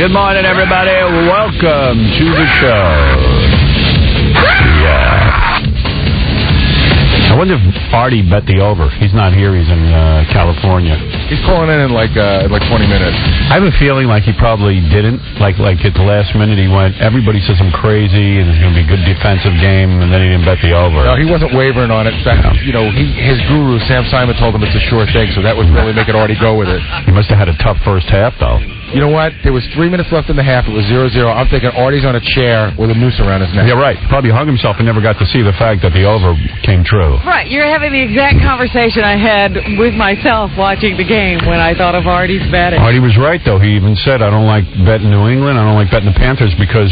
Good morning, everybody. Welcome to the show. I wonder if Artie bet the over. He's not here. He's in California. He's calling in like 20 minutes. I have a feeling like he probably didn't. Like at the last minute, he went, everybody says I'm crazy, and it's going to be a good defensive game, and then he didn't bet the over. No, he wasn't wavering on it. In fact, his guru, Sam Simon, told him it's a sure thing, so that would really make it Artie go with it. He must have had a tough first half, though. You know what? There was 3 minutes left in the half. It was 0-0. I'm thinking Artie's on a chair with a noose around his neck. Yeah, right. Probably hung himself and never got to see the fact that the over came true. Right. You're having the exact conversation I had with myself watching the game when I thought of Artie's betting. Artie was right, though. He even said, I don't like betting New England. I don't like betting the Panthers because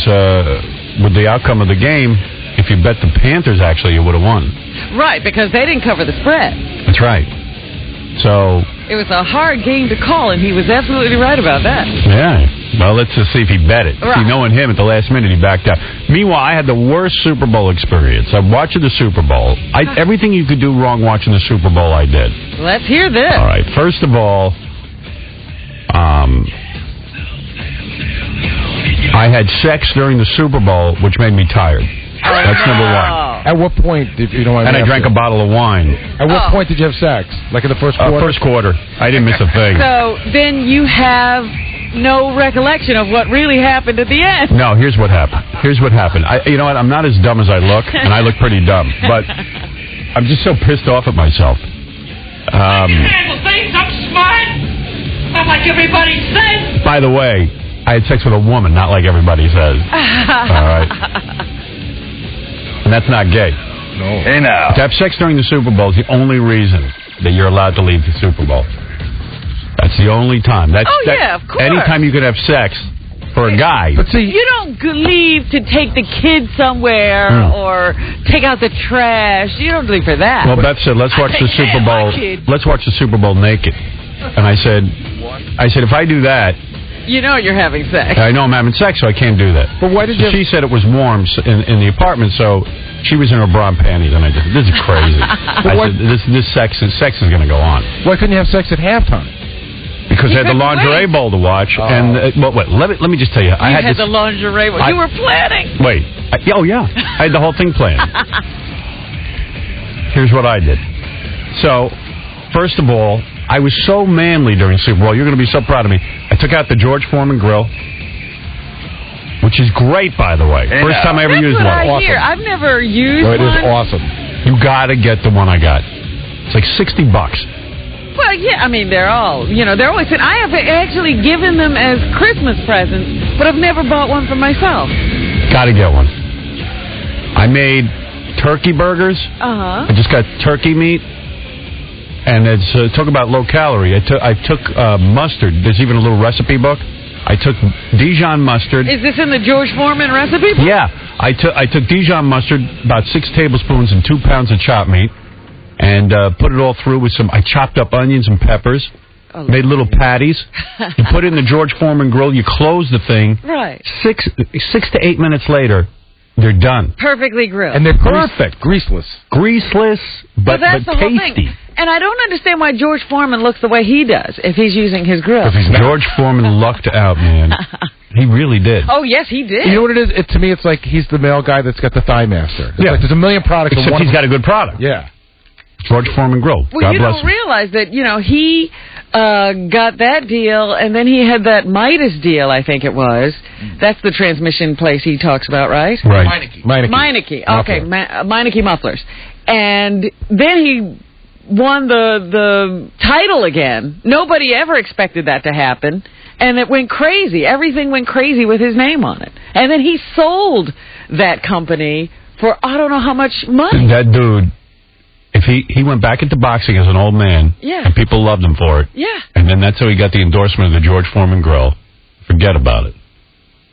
with the outcome of the game, if you bet the Panthers, actually, you would have won. Right, because they didn't cover the spread. That's right. So it was a hard game to call, and he was absolutely right about that. Yeah. Well, let's just see if he bet it. Right. See, knowing him, at the last minute, he backed out. Meanwhile, I had the worst Super Bowl experience. I'm watching the Super Bowl. Everything you could do wrong watching the Super Bowl, I did. Let's hear this. All right. First of all, I had sex during the Super Bowl, which made me tired. That's number one. At what point did you know? And I drank a bottle of wine. At what point did you have sex? Like in the first quarter? First quarter. I didn't miss a thing. So then you have no recollection of what really happened at the end. No, here's what happened. You know what? I'm not as dumb as I look, and I look pretty dumb. But I'm just so pissed off at myself. Handle things. I'm smart. Not like everybody says. By the way, I had sex with a woman, not like everybody says. All right. And that's not gay. No. Hey, now. To have sex during the Super Bowl is the only reason that you're allowed to leave the Super Bowl. That's the only time. Yeah, of course. Anytime you could have sex for a guy. But see, you don't leave to take the kids somewhere or take out the trash. You don't leave for that. Well, Beth said, let's watch the Super Bowl. Let's watch the Super Bowl naked. And I said, if I do that, you know you're having sex. I know I'm having sex, so I can't do that. But why did She said it was warm in the apartment, so she was in her bra and panties, and I just, this is crazy. I said, this sex is going to go on. Why couldn't you have sex at halftime? Because I had the lingerie bowl to watch, and wait, let me just tell you, I had the lingerie bowl. You were planning. Wait, I had the whole thing planned. Here's what I did. So, first of all, I was so manly during Super Bowl. You're going to be so proud of me. I took out the George Foreman grill, which is great, by the way. First time I ever used one. That's what I hear. I've never used one. It is awesome. You got to get the one I got. It's like $60. Well, yeah, I mean, they're all, they're always, and I have actually given them as Christmas presents, but I've never bought one for myself. Got to get one. I made turkey burgers. I just got turkey meat. And it's talk about low calorie. I took mustard. There's even a little recipe book. I took Dijon mustard. Is this in the George Foreman recipe book? Yeah. I took Dijon mustard, about 6 tablespoons and 2 pounds of chopped meat, and put it all through with I chopped up onions and peppers, made little patties. You put it in the George Foreman grill. You close the thing. Right. 6 to 8 minutes later, they're done. Perfectly grilled. And they're perfect. Greaseless, but that's the tasty. Whole thing. And I don't understand why George Foreman looks the way he does if he's using his grill. George Foreman lucked out, man. He really did. Oh, yes, he did. You know what it is? To me, it's like he's the male guy that's got the Thigh Master. It's like there's a million products. Except he's got a good product. Yeah. George Foreman Grill. Well, God you bless don't him. realize that, he got that deal, and then he had that Midas deal, I think it was. That's the transmission place he talks about, right? Right. Meineke. Okay, Meineke Mufflers. And then he won the title again. Nobody ever expected that to happen. And it went crazy. Everything went crazy with his name on it. And then he sold that company for I don't know how much money. That dude, if he went back into boxing as an old man, and people loved him for it. Yeah. And then that's how he got the endorsement of the George Foreman Grill. Forget about it.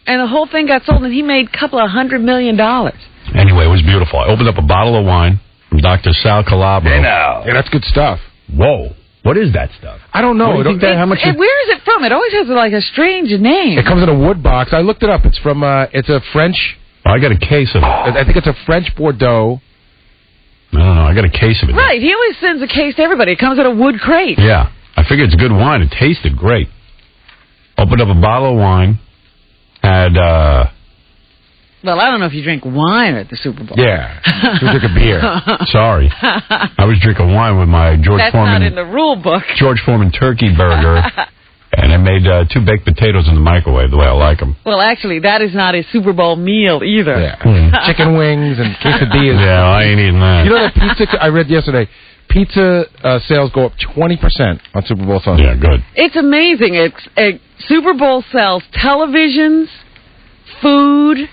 And the whole thing got sold, and he made a couple of $100 million. Anyway, it was beautiful. I opened up a bottle of wine from Dr. Sal Calabro. Hey now. Yeah, that's good stuff. Whoa. What is that stuff? I don't know. Where is it from? It always has like a strange name. It comes in a wood box. I looked it up. It's from, it's a French. Oh, I got a case of it. I think it's a French Bordeaux. I don't know. I got a case of it. Right. He always sends a case to everybody. It comes in a wood crate. Yeah. I figured it's good wine. It tasted great. Opened up a bottle of wine. had. Well, I don't know if you drink wine at the Super Bowl. Yeah. You drink a beer. Sorry, I was drinking wine with my George That's Foreman. not in the rule book. George Foreman turkey burger, and I made 2 baked potatoes in the microwave the way I like them. Well, actually, that is not a Super Bowl meal either. Yeah. Chicken wings and quesadillas. Yeah, I ain't eating that. You know that pizza, I read yesterday, pizza sales go up 20% on Super Bowl Sunday. Yeah, good. It's amazing. Super Bowl sells televisions, food,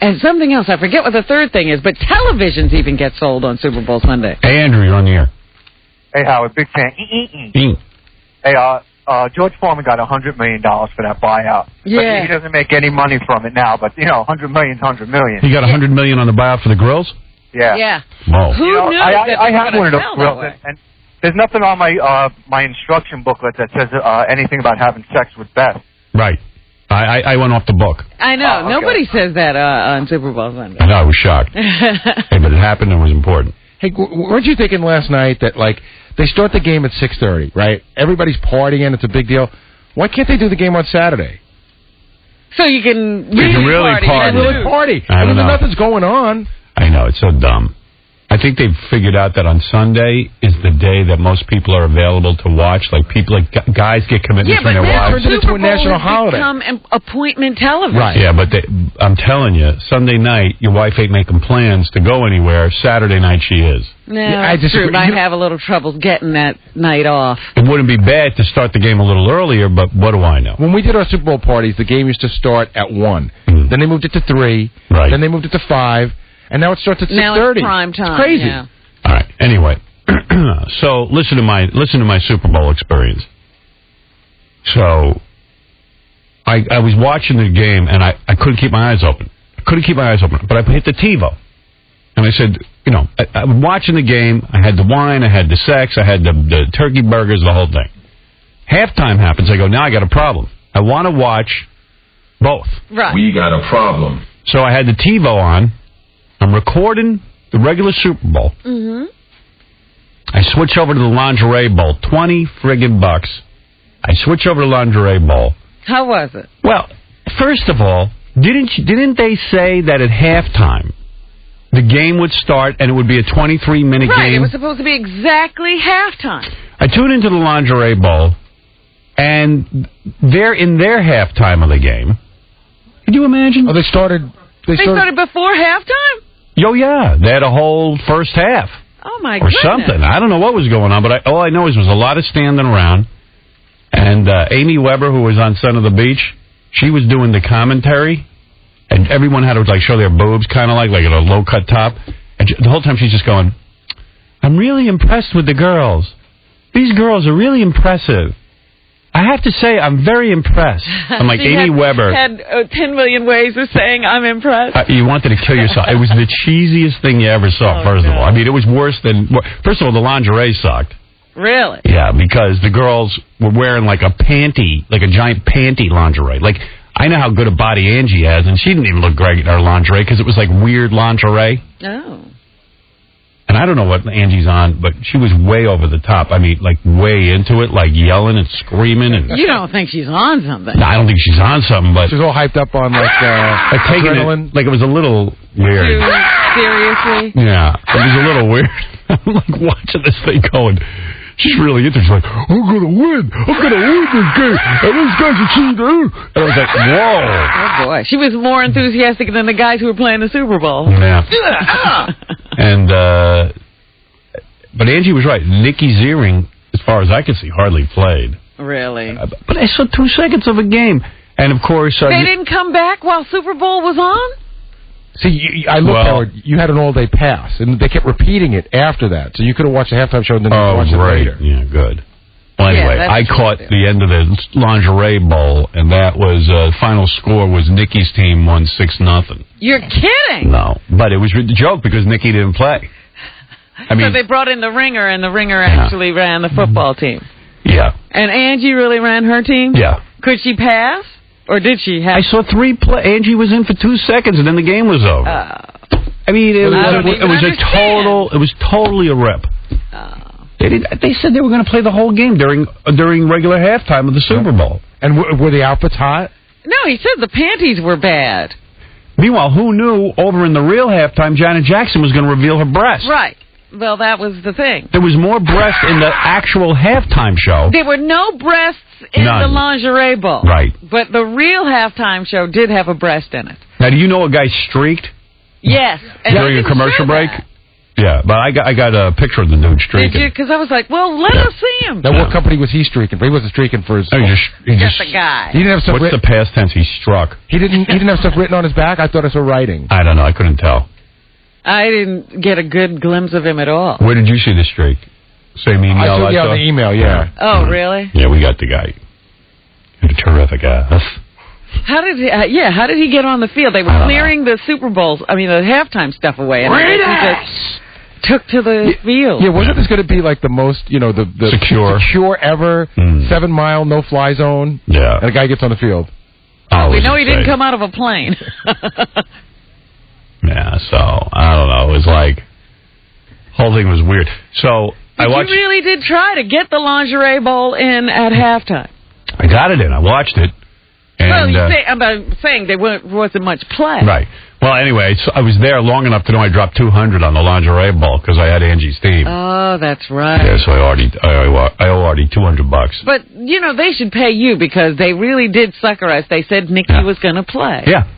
and something else. I forget what the third thing is, but televisions even get sold on Super Bowl Sunday. Hey, Andrew, you're on the air. Hey, Howard, big fan. Hey, George Foreman got $100 million for that buyout. Yeah. But he doesn't make any money from it now, but, $100 million's $100 million. He got $100 million on the buyout for the grills? Yeah. Yeah. Whoa. Who knew that I had one of those sell grills, that way? and there's nothing on my instruction booklet that says anything about having sex with Beth. Right. I went off the book. I know. Oh, okay. Nobody says that on Super Bowl Sunday. I know, I was shocked. Hey, but it happened and it was important. Hey, weren't you thinking last night that, like, they start the game at 6:30, right? Everybody's partying. It's a big deal. Why can't they do the game on Saturday? So you can really party. Really party. I don't know. Nothing's going on. I know, it's so dumb. I think they've figured out that on Sunday is the day that most people are available to watch. Like guys get commitments from their wives. Turns it into a national holiday. Become appointment television. Right. Yeah, but I'm telling you, Sunday night your wife ain't making plans to go anywhere. Saturday night she is. No, I that's true. disagree. Might have a little trouble getting that night off. It wouldn't be bad to start the game a little earlier, but what do I know? When we did our Super Bowl parties, the game used to start at 1. Then they moved it to 3. Right. Then they moved it to 5. And now it starts at 6:30. Now it's prime time. It's crazy. Yeah. All right. Anyway, so listen to my Super Bowl experience. So I was watching the game and I couldn't keep my eyes open. But I hit the TiVo. And I said, I was watching the game. I had the wine, I had the sex, I had the turkey burgers, the whole thing. Halftime happens. I go, now I got a problem. I want to watch both. Right. We got a problem. So I had the TiVo on. I'm recording the regular Super Bowl. Mm-hmm. I switch over to the lingerie bowl. $20 friggin' bucks. I switch over to the lingerie bowl. How was it? Well, first of all, didn't they say that at halftime the game would start and it would be a 23-minute Right, game? it was supposed to be exactly halftime. I tune into the lingerie bowl, and they're in their halftime of the game. Could you imagine? Oh, they started before halftime? Yo, yeah. They had a whole first half. Oh, my or goodness. something. I don't know what was going on, but all I know is there was a lot of standing around. And Amy Weber, who was on Son of the Beach, she was doing the commentary, and everyone had to show their boobs, kind of like at a low-cut top. And the whole time she's just going, I'm really impressed with the girls. These girls are really impressive. I have to say, I'm very impressed. I'm like, Amy Weber. Had 10 million ways of saying I'm impressed. You wanted to kill yourself. It was the cheesiest thing you ever saw, first of all. I mean, it was worse than... First of all, the lingerie sucked. Really? Yeah, because the girls were wearing like a panty, like a giant panty lingerie. Like, I know how good a body Angie has, and she didn't even look great in her lingerie because it was like weird lingerie. Oh. And I don't know what Angie's on, but she was way over the top. I mean, like way into it, like yelling and screaming. And You don't think she's on something? No, I don't think she's on something, but she's all hyped up on like taking adrenaline. it, like it was a little weird. Seriously? Yeah, it was a little weird. I'm like watching this thing going. She's really into it. She's like, I'm going to win. I'm going to win this game. And these guys are cheating. And I was like, whoa. Oh, boy. She was more enthusiastic than the guys who were playing the Super Bowl. Yeah. And, but Angie was right. Nikki Ziering, as far as I could see, hardly played. Really? But I saw 2 seconds of a game. And, of course... they didn't come back while Super Bowl was on? See, I looked, Howard, you had an all-day pass, and they kept repeating it after that. So you could have watched the halftime show and then watched it later. Yeah, good. Well, anyway, Yeah, I caught the end of the lingerie bowl, and that was, final score was Nikki's team won 6-0. You're kidding? No, but it was a joke because Nikki didn't play. I mean, so they brought in the ringer, and the ringer actually ran the football team. Yeah. And Angie really ran her team? Yeah. Could she pass? Or did she have... I saw 3 play. Angie was in for 2 seconds, and then the game was over. I mean, it was totally a rip. They said they were going to play the whole game during regular halftime of the Super Bowl. And were the outfits hot? No, he said the panties were bad. Meanwhile, who knew over in the real halftime Janet Jackson was going to reveal her breasts? Right. Well, that was the thing. There was more breast in the actual halftime show. There were no breasts in None. the lingerie ball. Right. But the real halftime show did have a breast in it. Now, do you know a guy streaked? Yes. And During a commercial break? That. Yeah, but I got a picture of the dude streaking. Did you? Because I was like, well, let us see him. Now, what company was he streaking for? He wasn't streaking for his... Just a guy. He didn't have stuff What's the past tense? He struck. He didn't have stuff written on his back? I thought I saw writing. I don't know. I couldn't tell. I didn't get a good glimpse of him at all. Where did you see the streak? Same email I saw I saw? the email, yeah. Oh, really? Yeah, we got the guy. A terrific ass. How did he? How did he get on the field? They were clearing the Super Bowls. I mean, the halftime stuff away, and he just took to the field. Yeah, wasn't this going to be like the most, the secure ever 7-mile no-fly zone? Yeah. And a guy gets on the field. We know he didn't come out of a plane. Yeah, so I don't know. It was like whole thing was weird. So I watched. You really did try to get the lingerie bowl in at halftime. I got it in. I watched it. And, I'm saying there wasn't much play. Right. Well, anyway, so I was there long enough to know I dropped $200 on the lingerie ball because I had Angie's team. Oh, that's right. Yeah, so I owe Artie $200. But they should pay you because they really did sucker us. They said Nikki was going to play. Yeah.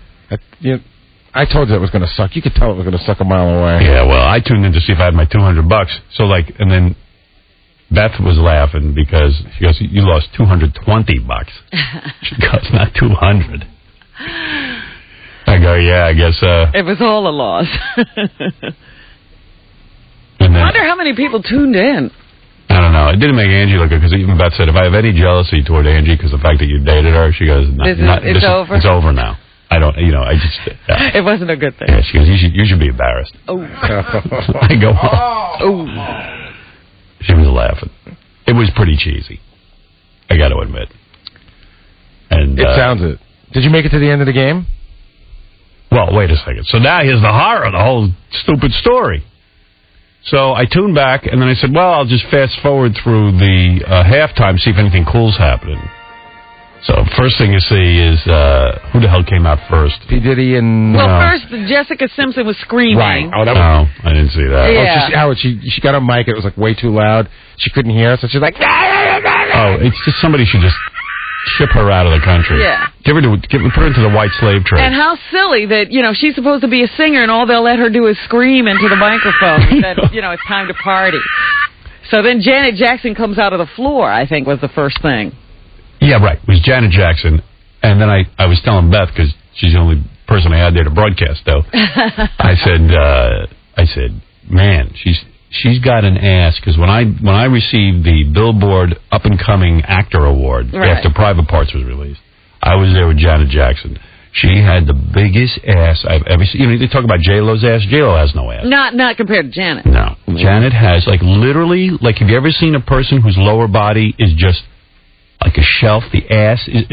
I told you it was going to suck. You could tell it was going to suck a mile away. Yeah, well, I tuned in to see if I had my $200. So, and then Beth was laughing because she goes, you lost $220. She goes, not 200. I go, yeah, I guess. It was all a loss. And then, I wonder how many people tuned in. I don't know. It didn't make Angie look good because even Beth said, if I have any jealousy toward Angie because the fact that you dated her, she goes, it's over. It's over now. I don't, I just... It wasn't a good thing. Yeah, she goes, you should be embarrassed. Oh. I go, oh. She was laughing. It was pretty cheesy. I got to admit. And it sounds it. Did you make it to the end of the game? Well, wait a second. So now here's the horror of the whole stupid story. So I tuned back, and then I said, well, I'll just fast forward through the halftime, see if anything cool's happening. So first thing you see is who the hell came out first? P. Diddy and... Well, first, Jessica Simpson was screaming. Right. Oh, I didn't see that. Yeah. She got a mic. It was like way too loud. She couldn't hear us, so she's like... Oh, it's just somebody should just ship her out of the country. Yeah. Put her into the white slave trade. And how silly that, she's supposed to be a singer and all they'll let her do is scream into the microphone that, it's time to party. So then Janet Jackson comes out of the floor, I think, was the first thing. Yeah, right. It was Janet Jackson. And then I was telling Beth, because she's the only person I had there to broadcast, though. I said, man, she's got an ass, because when I received the Billboard Up and Coming Actor Award after Private Parts was released, I was there with Janet Jackson. She had the biggest ass I've ever seen. They talk about J-Lo's ass. J-Lo has no ass. Not compared to Janet. No. Janet has, literally, have you ever seen a person whose lower body is just like a shelf? The ass is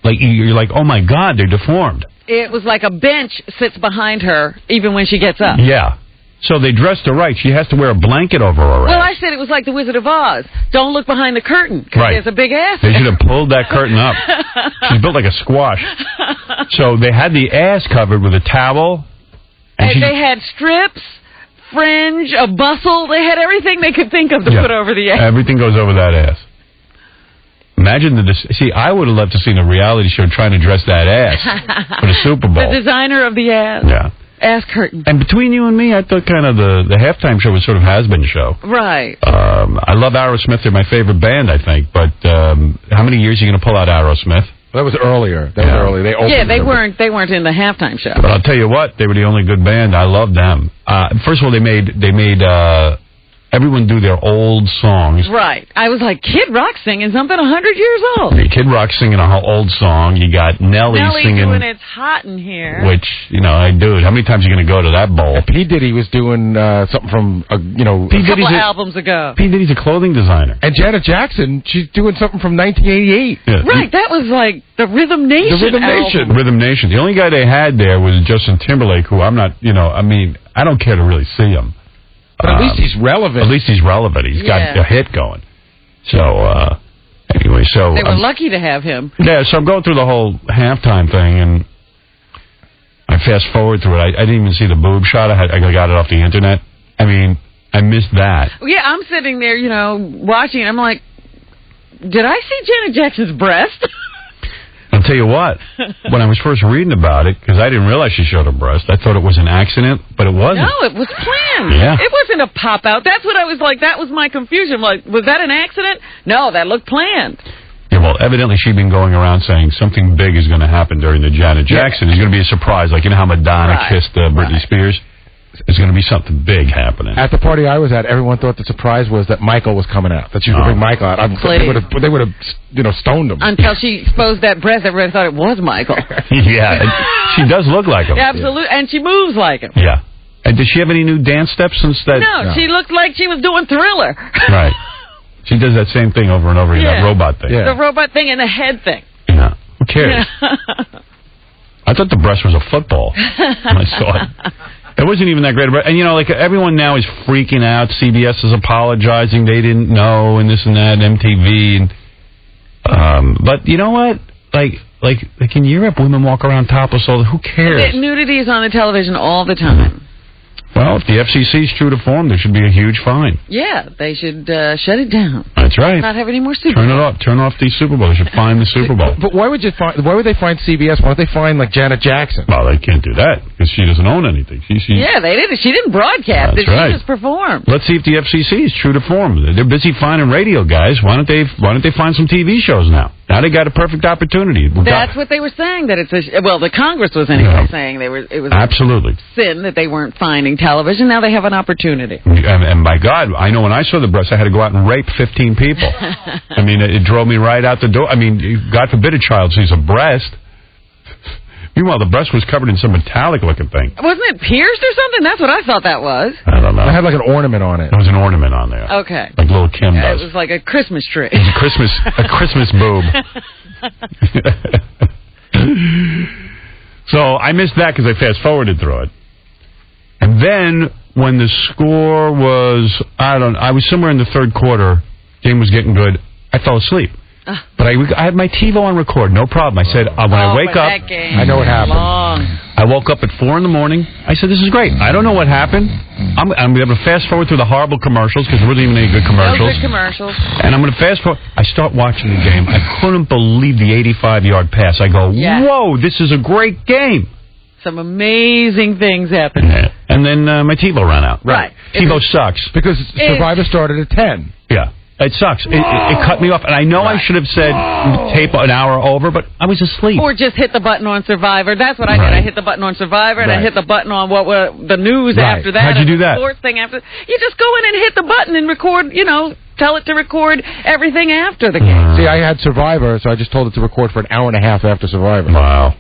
you're like, oh my God, they're deformed. It was like a bench sits behind her even when she gets up. Yeah. So they dressed her right. She has to wear a blanket over her ass. Well, I said it was like the Wizard of Oz. Don't look behind the curtain because there's a big ass. They should have pulled that curtain up. She's built like a squash. So they had the ass covered with a towel. And they had strips, fringe, a bustle. They had everything they could think of to put over the ass. Everything goes over that ass. Imagine I would have loved to see a reality show trying to dress that ass for the Super Bowl. The designer of the ass. Yeah. Ass curtain. And between you and me, I thought kind of the halftime show was sort of has-been show. Right. I love Aerosmith. They're my favorite band, I think. But how many years are you going to pull out Aerosmith? That was earlier. That was early. They weren't in the halftime show. But I'll tell you what, they were the only good band. I love them. First of all, they made everyone do their old songs. Right. I was like, Kid Rock singing something 100 years old. Yeah, Kid Rock singing a whole old song. You got Nelly singing doing It's Hot in Here. Which, dude, how many times are you going to go to that bowl? P. Diddy was doing something from, a couple of albums ago. P. Diddy's a clothing designer. And Janet Jackson, she's doing something from 1988. Yeah. Right, that was like the Rhythm Nation album. Rhythm Nation. The only guy they had there was Justin Timberlake, who I'm not, I don't care to really see him. But at least he's relevant. At least he's relevant. He's got a hit going. So, Anyway, so... They were lucky to have him. Yeah, so I'm going through the whole halftime thing, and I fast forward through it. I didn't even see the boob shot. I got it off the internet. I mean, I missed that. Yeah, I'm sitting there, watching, and I'm like, did I see Janet Jackson's breast? I'll tell you what, when I was first reading about it, because I didn't realize she showed her breast, I thought it was an accident, but it wasn't. No, it was planned. Yeah. It wasn't a pop-out. That's what I was like. That was my confusion. I'm like, was that an accident? No, that looked planned. Yeah, well, evidently she'd been going around saying something big is going to happen during the Janet Jackson. It's going to be a surprise. Like, how Madonna kissed Britney Spears? There's going to be something big happening. At the party I was at, everyone thought the surprise was that Michael was coming out. That she would bring Michael out. They would have, stoned him. Until she exposed that breast, everybody thought it was Michael. Yeah, she does look like him. Absolutely, and she moves like him. Yeah. And does she have any new dance steps since that? No, she looked like she was doing Thriller. Right. She does that same thing over and over again, that robot thing. Yeah. The robot thing and the head thing. Yeah. Who cares? I thought the breast was a football when I saw it. It wasn't even that great. And, everyone now is freaking out. CBS is apologizing. They didn't know, and this and that, and MTV. And, but you know what? Like in Europe, women walk around topless all the... Who cares? Nudity is on the television all the time. Well, if the FCC is true to form, there should be a huge fine. Yeah, they should shut it down. That's right. Not have any more Super Bowl. Turn it off. Turn off the Super Bowl. They should fine the Super Bowl. But why would they find CBS? Why don't they find Janet Jackson? Well, they can't do that because she doesn't own anything. Yeah, they didn't. She didn't broadcast it. Right. She just performed. Let's see if the FCC is true to form. They're busy finding radio guys. Why don't they find some TV shows now? Now they got a perfect opportunity. That's what they were saying. That it's the Congress was anyway saying it was absolutely a sin that they weren't finding television. Now they have an opportunity. And by God, I know when I saw the breast, I had to go out and rape 15 people. I mean, it drove me right out the door. I mean, God forbid a child sees a breast. Meanwhile, the breast was covered in some metallic-looking thing. Wasn't it pierced or something? That's what I thought that was. I don't know. It had like an ornament on it. There was an ornament on there. Okay. Like little Kim does. It was like a Christmas tree. It was a Christmas boob. So I missed that because I fast-forwarded through it. And then when the score was, I was somewhere in the third quarter, game was getting good, I fell asleep. But I had my TiVo on record, no problem. I said, when I wake up, I know what happened. I woke up at 4 in the morning. I said, this is great. I don't know what happened. I'm going to fast forward through the horrible commercials because there wasn't even any good commercials. No good commercials. And I'm going to fast forward. I start watching the game. I couldn't believe the 85-yard pass. I go, whoa, this is a great game. Some amazing things happened. Yeah. And then my TiVo ran out. Right. TiVo sucks. Because Survivor started at 10. Yeah. It sucks. It cut me off. And I know I should have said tape an hour over, but I was asleep. Or just hit the button on Survivor. That's what I did. I hit the button on Survivor, and I hit the button on what were the news after that. How'd you do that? The sports thing after. You just go in and hit the button and record, tell it to record everything after the game. See, I had Survivor, so I just told it to record for an hour and a half after Survivor. Wow.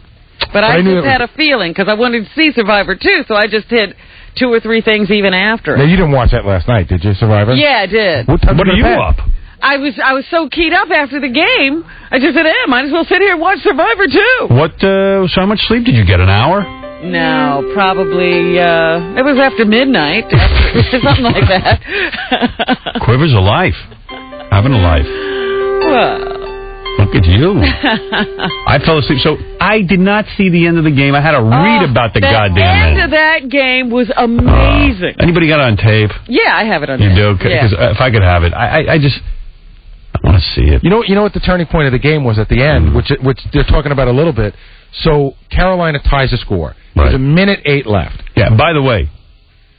But I just had a feeling, because I wanted to see Survivor, too, so I just hit 2 or 3 things even after. Now, you didn't watch that last night, did you, Survivor? Yeah, I did. What time are you up? I was so keyed up after the game, I just said, might as well sit here and watch Survivor, too. So how much sleep did you get, an hour? No, probably, it was after midnight, something like that. Quiver's a life. Having a life. Well... Look at you. I fell asleep. So I did not see the end of the game. I had to read about the goddamn The end of that game was amazing. Anybody got it on tape? Yeah, I have it on tape. You do? Because if I could have it, I want to see it. You know what the turning point of the game was at the end, which they're talking about a little bit. So Carolina ties the score. There's a minute 8 left. Yeah, by the way,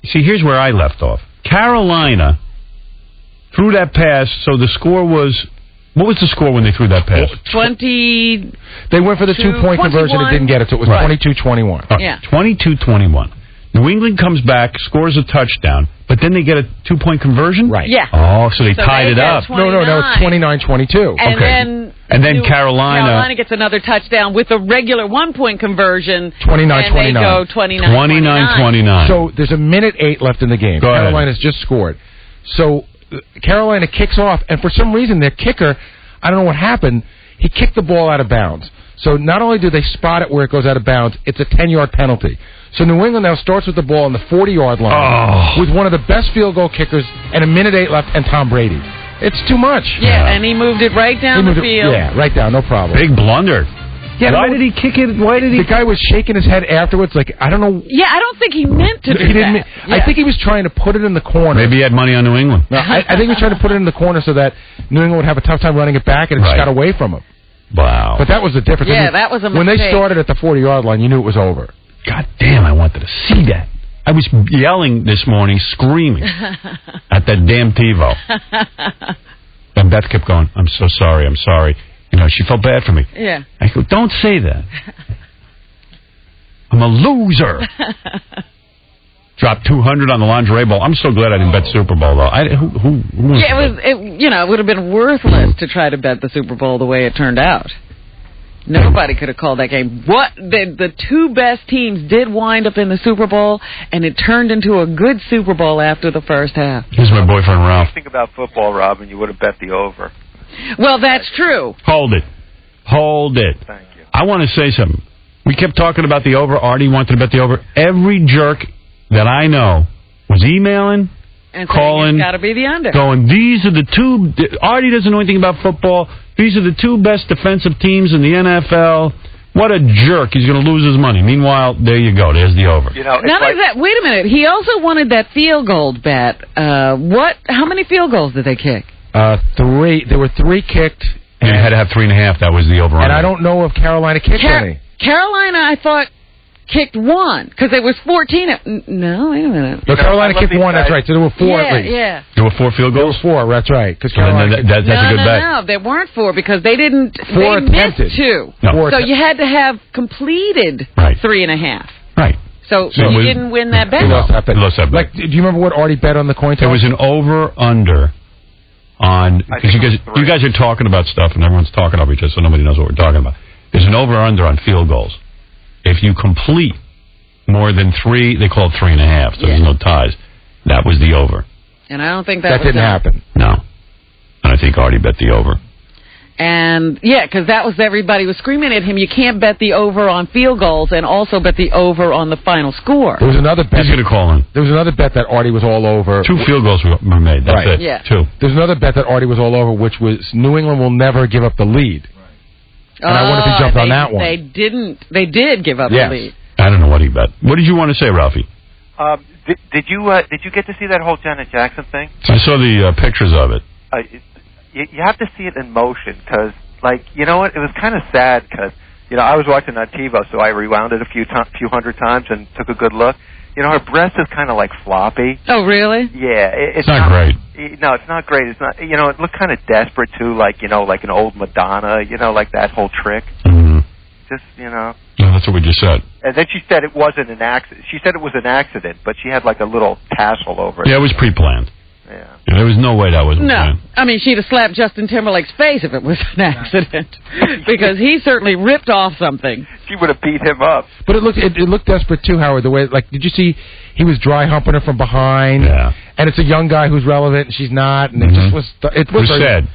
see, here's where I left off. Carolina threw that pass, so the score was... What was the score when they threw that pass? 20. They went for the 2-point conversion and didn't get it, so it was 22-21. Yeah. 22-21. New England comes back, scores a touchdown, but then they get a 2-point conversion? Right. Yeah. Oh, so they tied it up. No, it's 29-22. And then Carolina gets another touchdown with a regular 1-point conversion. 29-29. And they go 29-29. So there's a minute 8 left in the game. Carolina's just scored. So Carolina kicks off, and for some reason their kicker, I don't know what happened, he kicked the ball out of bounds. So not only do they spot it where it goes out of bounds, it's a 10-yard penalty. So New England now starts with the ball on the 40-yard line with one of the best field goal kickers and a minute 8 left and Tom Brady. It's too much. Yeah, and he moved it right down the field. Yeah, right down, no problem. Big blunder. Yeah, why did he kick it? Why did he? The guy was shaking his head afterwards, like, I don't know. Yeah, I don't think he meant to do that. I think he was trying to put it in the corner. Maybe he had money on New England. No, I think he was trying to put it in the corner so that New England would have a tough time running it back, and it just got away from him. Wow. But that was the difference. Yeah, that was a mistake. When they started at the 40-yard line, you knew it was over. God damn, I wanted to see that. I was yelling this morning, screaming at that damn TiVo. And Beth kept going, I'm so sorry, I'm sorry. You know, she felt bad for me. Yeah. I go, don't say that. I'm a loser. Dropped 200 on the lingerie bowl. I'm so glad I didn't bet Super Bowl, though. Who it would have been worthless to try to bet the Super Bowl the way it turned out. Nobody could have called that game. The two best teams did wind up in the Super Bowl, and it turned into a good Super Bowl after the first half. Here's my boyfriend, Ralph. Think about football, Robin. You would have bet the over. Well, that's true. Hold it. Thank you. I want to say something. We kept talking about the over. Artie wanted to bet the over. Every jerk that I know was emailing, and calling, it's got to be the under. Going, these are the two. Artie doesn't know anything about football. These are the two best defensive teams in the NFL. What a jerk. He's going to lose his money. Meanwhile, there you go. There's the over. You know, wait a minute. He also wanted that field goal bet. How many field goals did they kick? 3. There were 3 kicked. And you had to have 3.5. That was the over. And I don't know if Carolina kicked any. Carolina, I thought, kicked 1 because there was 14. No, wait a minute. No, Carolina kicked 1. That's right. So there were 4 at least. Yeah. There were 4 field goals. There were 4. That's right. Because that's a good bet. No, there weren't 4 because they didn't. 4 they attempted. Missed 2. No. So you had to have completed 3.5. Right. So you didn't win that bet. You lost that bet. Like, do you remember what Artie bet on the coin toss? There was an over-under on, because you guys are talking about stuff and everyone's talking over each other, so nobody knows what we're talking about. There's an over-under on field goals. If you complete more than 3, they call it 3.5, so there's no ties. That was the over. And I don't think that didn't happen. No. And I think Artie bet the over. And, because that was everybody was screaming at him, you can't bet the over on field goals and also bet the over on the final score. There was another bet. He's going to call in. There was another bet that Artie was all over. 2 field goals were made. That's it. Yeah. 2. There's another bet that Artie was all over, which was New England will never give up the lead. And I wonder if he jumped on that one. They didn't. They did give up the lead. I don't know what he bet. What did you want to say, Ralphie? Did you get to see that whole Janet Jackson thing? I saw the pictures of it. You have to see it in motion because, you know what? It was kind of sad because, I was watching on TiVo, so I rewound it a few hundred times and took a good look. Her breast is kind of floppy. Oh, really? Yeah, it's not great. No, it's not great. It's not. It looked kind of desperate too, like an old Madonna. Like that whole trick. Mm-hmm. Just Yeah, that's what we just said. And then she said it wasn't an accident. She said it was an accident, but she had a little tassel over it. Yeah, it was pre-planned. Yeah. There was no way that was planned. I mean, she'd have slapped Justin Timberlake's face if it was an accident, because he certainly ripped off something. She would have beat him up. But it looked desperate too, Howard. The way, did you see he was dry humping her from behind? Yeah. And it's a young guy who's relevant, and she's not, and it was sad.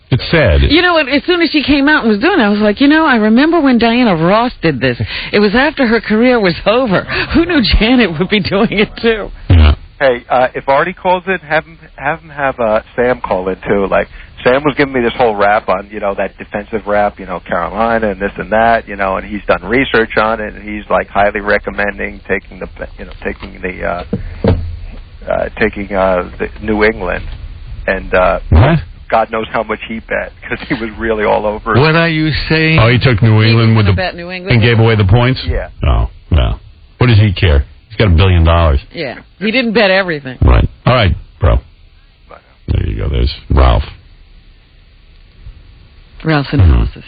It's sad. As soon as she came out and was doing it, I was like, I remember when Diana Ross did this. It was after her career was over. Who knew Janet would be doing it too? Yeah. Hey, if Artie calls in, have Sam call in too. Sam was giving me this whole rap on, that defensive rap, Carolina and this and that, and he's done research on it, and he's highly recommending taking the New England, and what? God knows how much he bet because he was really all over. What are you saying? Oh, he took New England and gave away the points? Yeah. Oh, well. What does he care? He's got $1 billion. Yeah. He didn't bet everything. Right. All right, bro. There you go. There's Ralph. Ralph's analysis.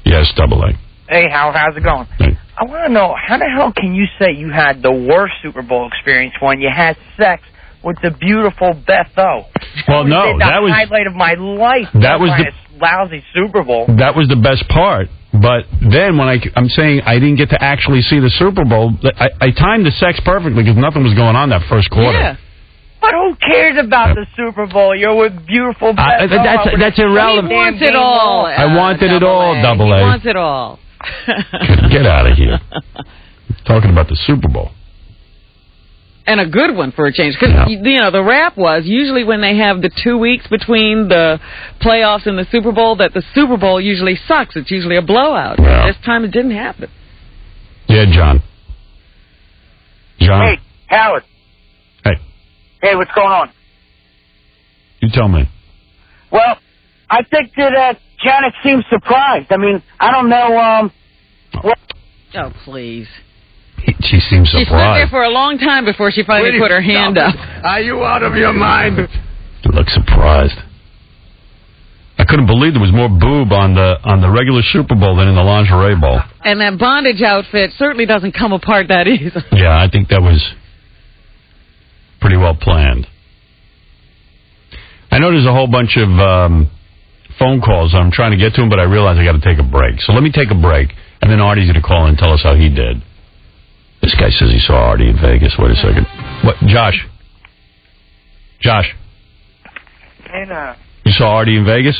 Yes, double A. Hey, Howard, how's it going? Hey. I want to know, how the hell can you say you had the worst Super Bowl experience when you had sex with the beautiful Beth O? Well, no, that was the highlight of my life. That was the lousy Super Bowl. That was the best part. But then when I'm saying I didn't get to actually see the Super Bowl, I timed the sex perfectly because nothing was going on that first quarter. Yeah. But who cares about the Super Bowl? You're with beautiful Beth O. That's irrelevant. He wants it all. I wanted it all, double A. He wants it all. Get out of here. Talking about the Super Bowl. And a good one for a change. Because, the rap was usually when they have the 2 weeks between the playoffs and the Super Bowl, that the Super Bowl usually sucks. It's usually a blowout. Yeah. This time it didn't happen. Yeah, John. Hey, Howard. Hey. Hey, what's going on? You tell me. Well, I think that Janet seems surprised. I mean, I don't know. Oh, please. She seems surprised. She stood there for a long time before she finally put her hand up. Are you out of your mind? You look surprised. I couldn't believe there was more boob on the regular Super Bowl than in the lingerie bowl. And that bondage outfit certainly doesn't come apart that easily. Yeah, I think that was pretty well planned. I know there's a whole bunch of phone calls. I'm trying to get to them, but I realize I got to take a break. So let me take a break, and then Artie's going to call and tell us how he did. This guy says he saw Artie in Vegas. Wait a second. What? Josh? Hey, now. You saw Artie in Vegas?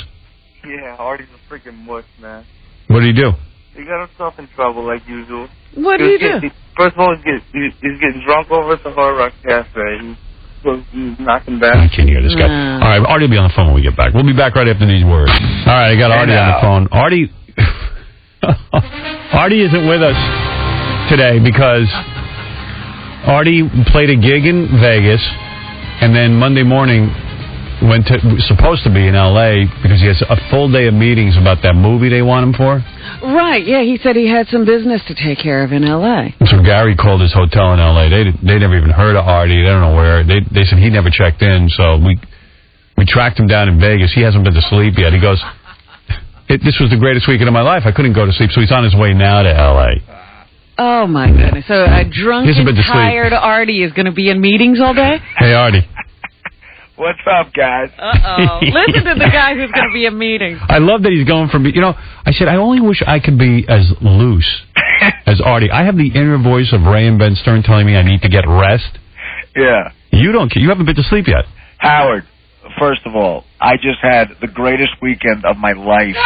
Yeah, Artie's a freaking mush, man. What did he do? He got himself in trouble like usual. What did he do? First of all, he's getting drunk over at the Hard Rock Cafe. He's knocking back. I can't hear this guy. All right, Artie will be on the phone when we get back. We'll be back right after these words. All right, I got Artie on the phone. Artie isn't with us today because Artie played a gig in Vegas, and then Monday morning supposed to be in L.A. because he has a full day of meetings about that movie they want him for. Right, yeah, he said he had some business to take care of in L.A. So Gary called his hotel in L.A. They never even heard of Artie. They don't know where. They said he never checked in, so we tracked him down in Vegas. He hasn't been to sleep yet. He goes, this was the greatest weekend of my life. I couldn't go to sleep, so he's on his way now to L.A. Oh, my goodness. So a drunk and tired Artie is going to be in meetings all day? Hey, Artie. What's up, guys? Uh-oh. Listen to the guy who's going to be in meetings. I love that he's going from, I said, I only wish I could be as loose as Artie. I have the inner voice of Ray and Ben Stern telling me I need to get rest. Yeah. You don't care. You haven't been to sleep yet. Howard, first of all, I just had the greatest weekend of my life.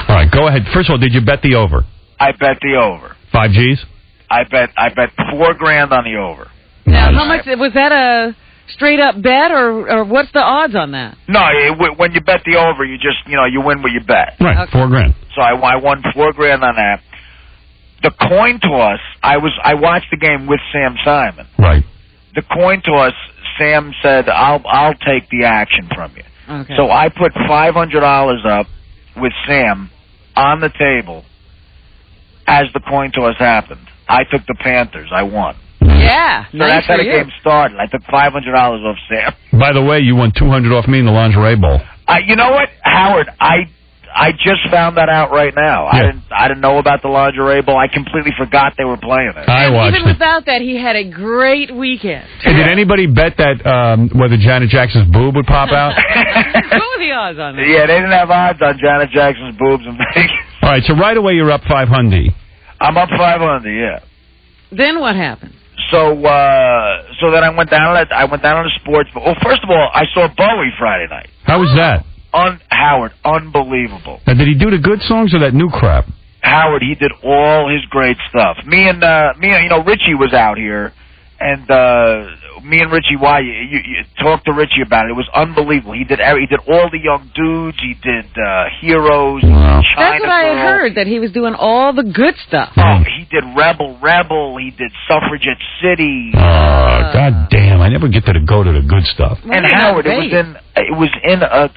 All right, go ahead. First of all, did you bet the over? I bet the over. 5 G's? I bet $4,000 on the over. Now, how much was that a straight up bet, or what's the odds on that? No, when you bet the over, you just you win what you bet. Right, okay. $4,000. So I won $4,000 on that. The coin toss, I watched the game with Sam Simon. Right. The coin toss, Sam said, I'll take the action from you. Okay. So I put $500 up with Sam on the table as the coin toss happened. I took the Panthers. I won. Yeah. So that's how the game started. I took $500 off Sam. By the way, you won $200 off me in the lingerie bowl. You know what, Howard? I just found that out right now. Yeah. I didn't know about the lingerie bowl. I completely forgot they were playing it. I watched Even without that, he had a great weekend. Hey, did anybody bet that whether Janet Jackson's boob would pop out? What were the odds on that? Yeah, they didn't have odds on Janet Jackson's boobs in Vegas. All right, so right away you're up 500. I'm up 500. Yeah. Then what happened? So then I went down. I went down on the sports. Well, first of all, I saw Bowie Friday night. How was that? Howard, unbelievable. Now, did he do the good songs or that new crap? Howard, he did all his great stuff. Me and Richie was out here, and me and Richie, you talked to Richie about it. It was unbelievable. He did all the young dudes. He did Heroes. Wow. That's what I had heard, that he was doing all the good stuff. Oh, he did Rebel. He did Suffragette City. God damn! I never get to go to the good stuff. And Howard, it was in a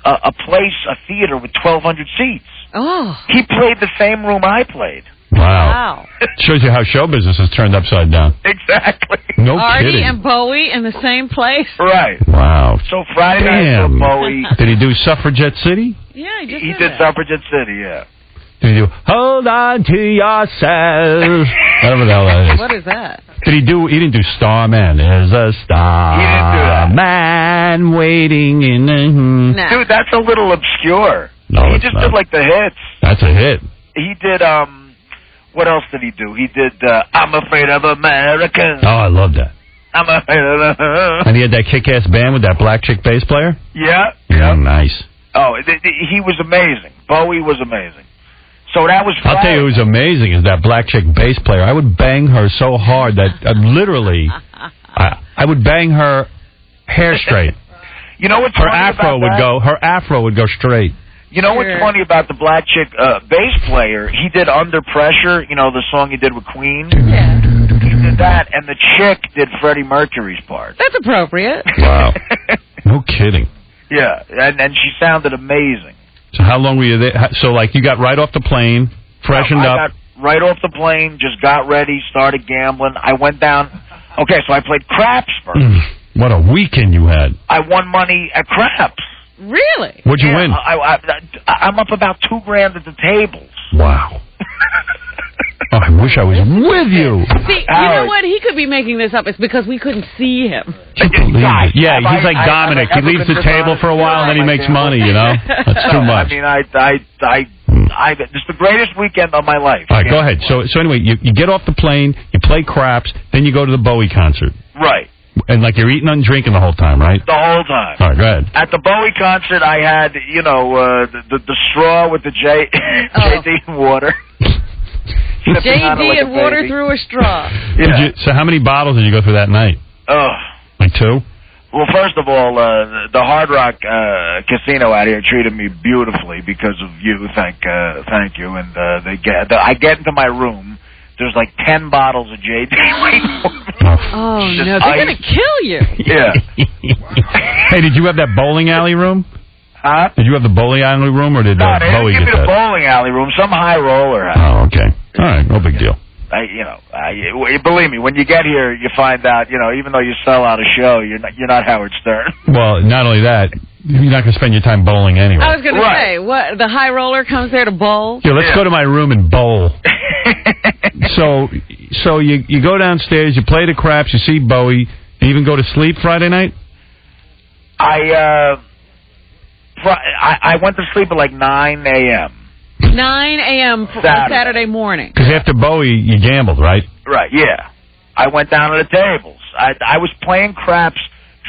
theater with 1,200 seats. Oh. He played the same room I played. Wow. Shows you how show business is turned upside down. Exactly. No Artie kidding. and Bowie in the same place. Right. Wow. So Friday night for Bowie. Did he do Suffragette City? Yeah, he did Suffragette City, yeah. Did he do Hold On to Yourself? Whatever the hell that is. What is that? He didn't do Starman. There's a Starman waiting in the... Nah. Dude, that's a little obscure. No, he just did like the hits. That's a hit. He did, what else did he do? He did, I'm Afraid of America. Oh, I love that. I'm Afraid of And he had that kick-ass band with that black chick bass player? Yeah. Yeah, nice. Oh, he was amazing. Bowie was amazing. So that was Friday. I'll tell you who's amazing is that black chick bass player. I would bang her so hard that literally... I would bang her hair straight. You know what's her funny afro about would that? go. Her afro would go straight. You know what's funny about the black chick bass player? He did Under Pressure, you know, the song he did with Queen? Yeah. He did that, and the chick did Freddie Mercury's part. That's appropriate. Wow. No kidding. Yeah, and she sounded amazing. So how long were you there? So, like, you got right off the plane, freshened I up. got right off the plane, just got ready, started gambling. I went down. Okay, so I played craps first. What a weekend you had. I won money at craps. Really? What'd you win? I'm up about $2,000 at the tables. Wow. Oh, I wish I was with you. See, you know what? He could be making this up. It's because we couldn't see him. Yeah, he's like Dominic. He leaves the table for a while and then he makes money, you know? That's too much. I mean, it's the greatest weekend of my life. All right, go ahead. So anyway, you get off the plane, you play craps, then you go to the Bowie concert. Right. And, like, you're eating and drinking the whole time, right? The whole time. All right, go ahead. At the Bowie concert, I had, you know, the straw with the JD water. JD and water through a straw. Yeah. So how many bottles did you go through that night? Like 2? Well, first of all, the Hard Rock Casino out here treated me beautifully because of you. Thank you. And I get into my room. There's like 10 bottles of JD waiting for me. Oh, no. They're going to kill you. Yeah. Hey, did you have that bowling alley room? Huh? Did you have the bowling alley room, or did No, they Bowie didn't give get me the that? bowling alley room. Some high roller had it. Oh, okay. All right, no big deal. Believe me, when you get here, you find out, you know, even though you sell out a show, you're not Howard Stern. Well, not only that, you're not going to spend your time bowling anyway. I was going to say, what? The high roller comes there to bowl? Here, let's go to my room and bowl. So you go downstairs, you play the craps, you see Bowie, and even go to sleep Friday night? I went to sleep at like 9 a.m. 9 a.m. on Saturday morning. Because after Bowie, you gambled, right? Right, yeah. I went down to the tables. I was playing craps,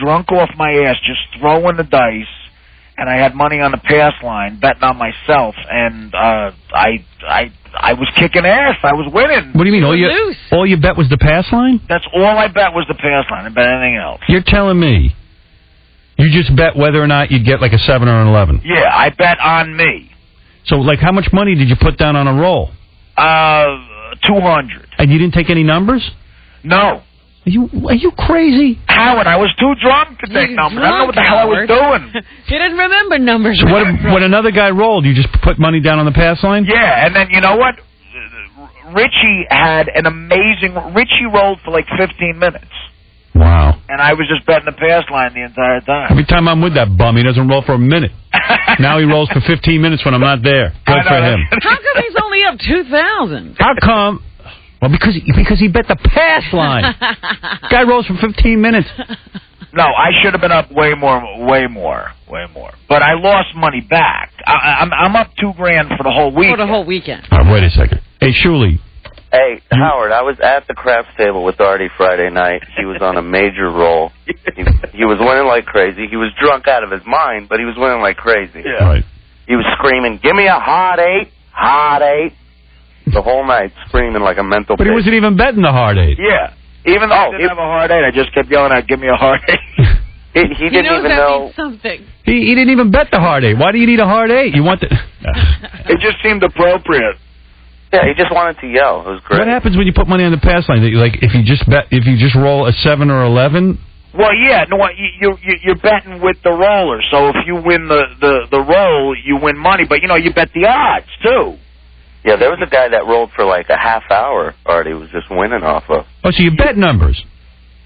drunk off my ass, just throwing the dice, and I had money on the pass line, betting on myself, and I was kicking ass. I was winning. What do you mean? All you bet was the pass line? That's all I bet was the pass line. I bet anything else. You're telling me you just bet whether or not you'd get like a 7 or an 11? Yeah, I bet on me. So, like, how much money did you put down on a roll? 200. And you didn't take any numbers? No. Are you crazy? Howard, I was too drunk to take numbers. I don't know what the hell I was doing. He didn't remember numbers. So when another guy rolled, you just put money down on the pass line? Yeah, and then you know what? Richie had an amazing... Richie rolled for like 15 minutes. Wow. And I was just betting the pass line the entire time. Every time I'm with that bum, he doesn't roll for a minute. Now he rolls for 15 minutes when I'm not there. Good for him. How come he's only up 2,000? How come? Well, because he bet the pass line. Guy rolls for 15 minutes. No, I should have been up way more. But I lost money back. I'm up $2,000 for the whole week. For the whole weekend. All right, wait a second. Hey, Shuli. Hey, Howard, I was at the craps table with Artie Friday night. He was on a major roll. He was winning like crazy. He was drunk out of his mind, but he was winning like crazy. Yeah. Right. He was screaming, "Give me a hard 8, hard 8." The whole night, screaming like a mental But he wasn't even betting the hard 8. Yeah. Even though I didn't have a hard 8, I just kept yelling out, "Give me a hard 8." He didn't even know. Something. He didn't even bet the hard 8. Why do you need a hard 8? You want the... It just seemed appropriate. Yeah, he just wanted to yell. It was great. What happens when you put money on the pass line? Like, if you just roll a 7 or 11? Well, yeah, no, you're betting with the roller. So if you win the roll, you win money. But you know, you bet the odds too. Yeah, there was a guy that rolled for like a half hour. Artie was just winning off of. Oh, so you bet numbers?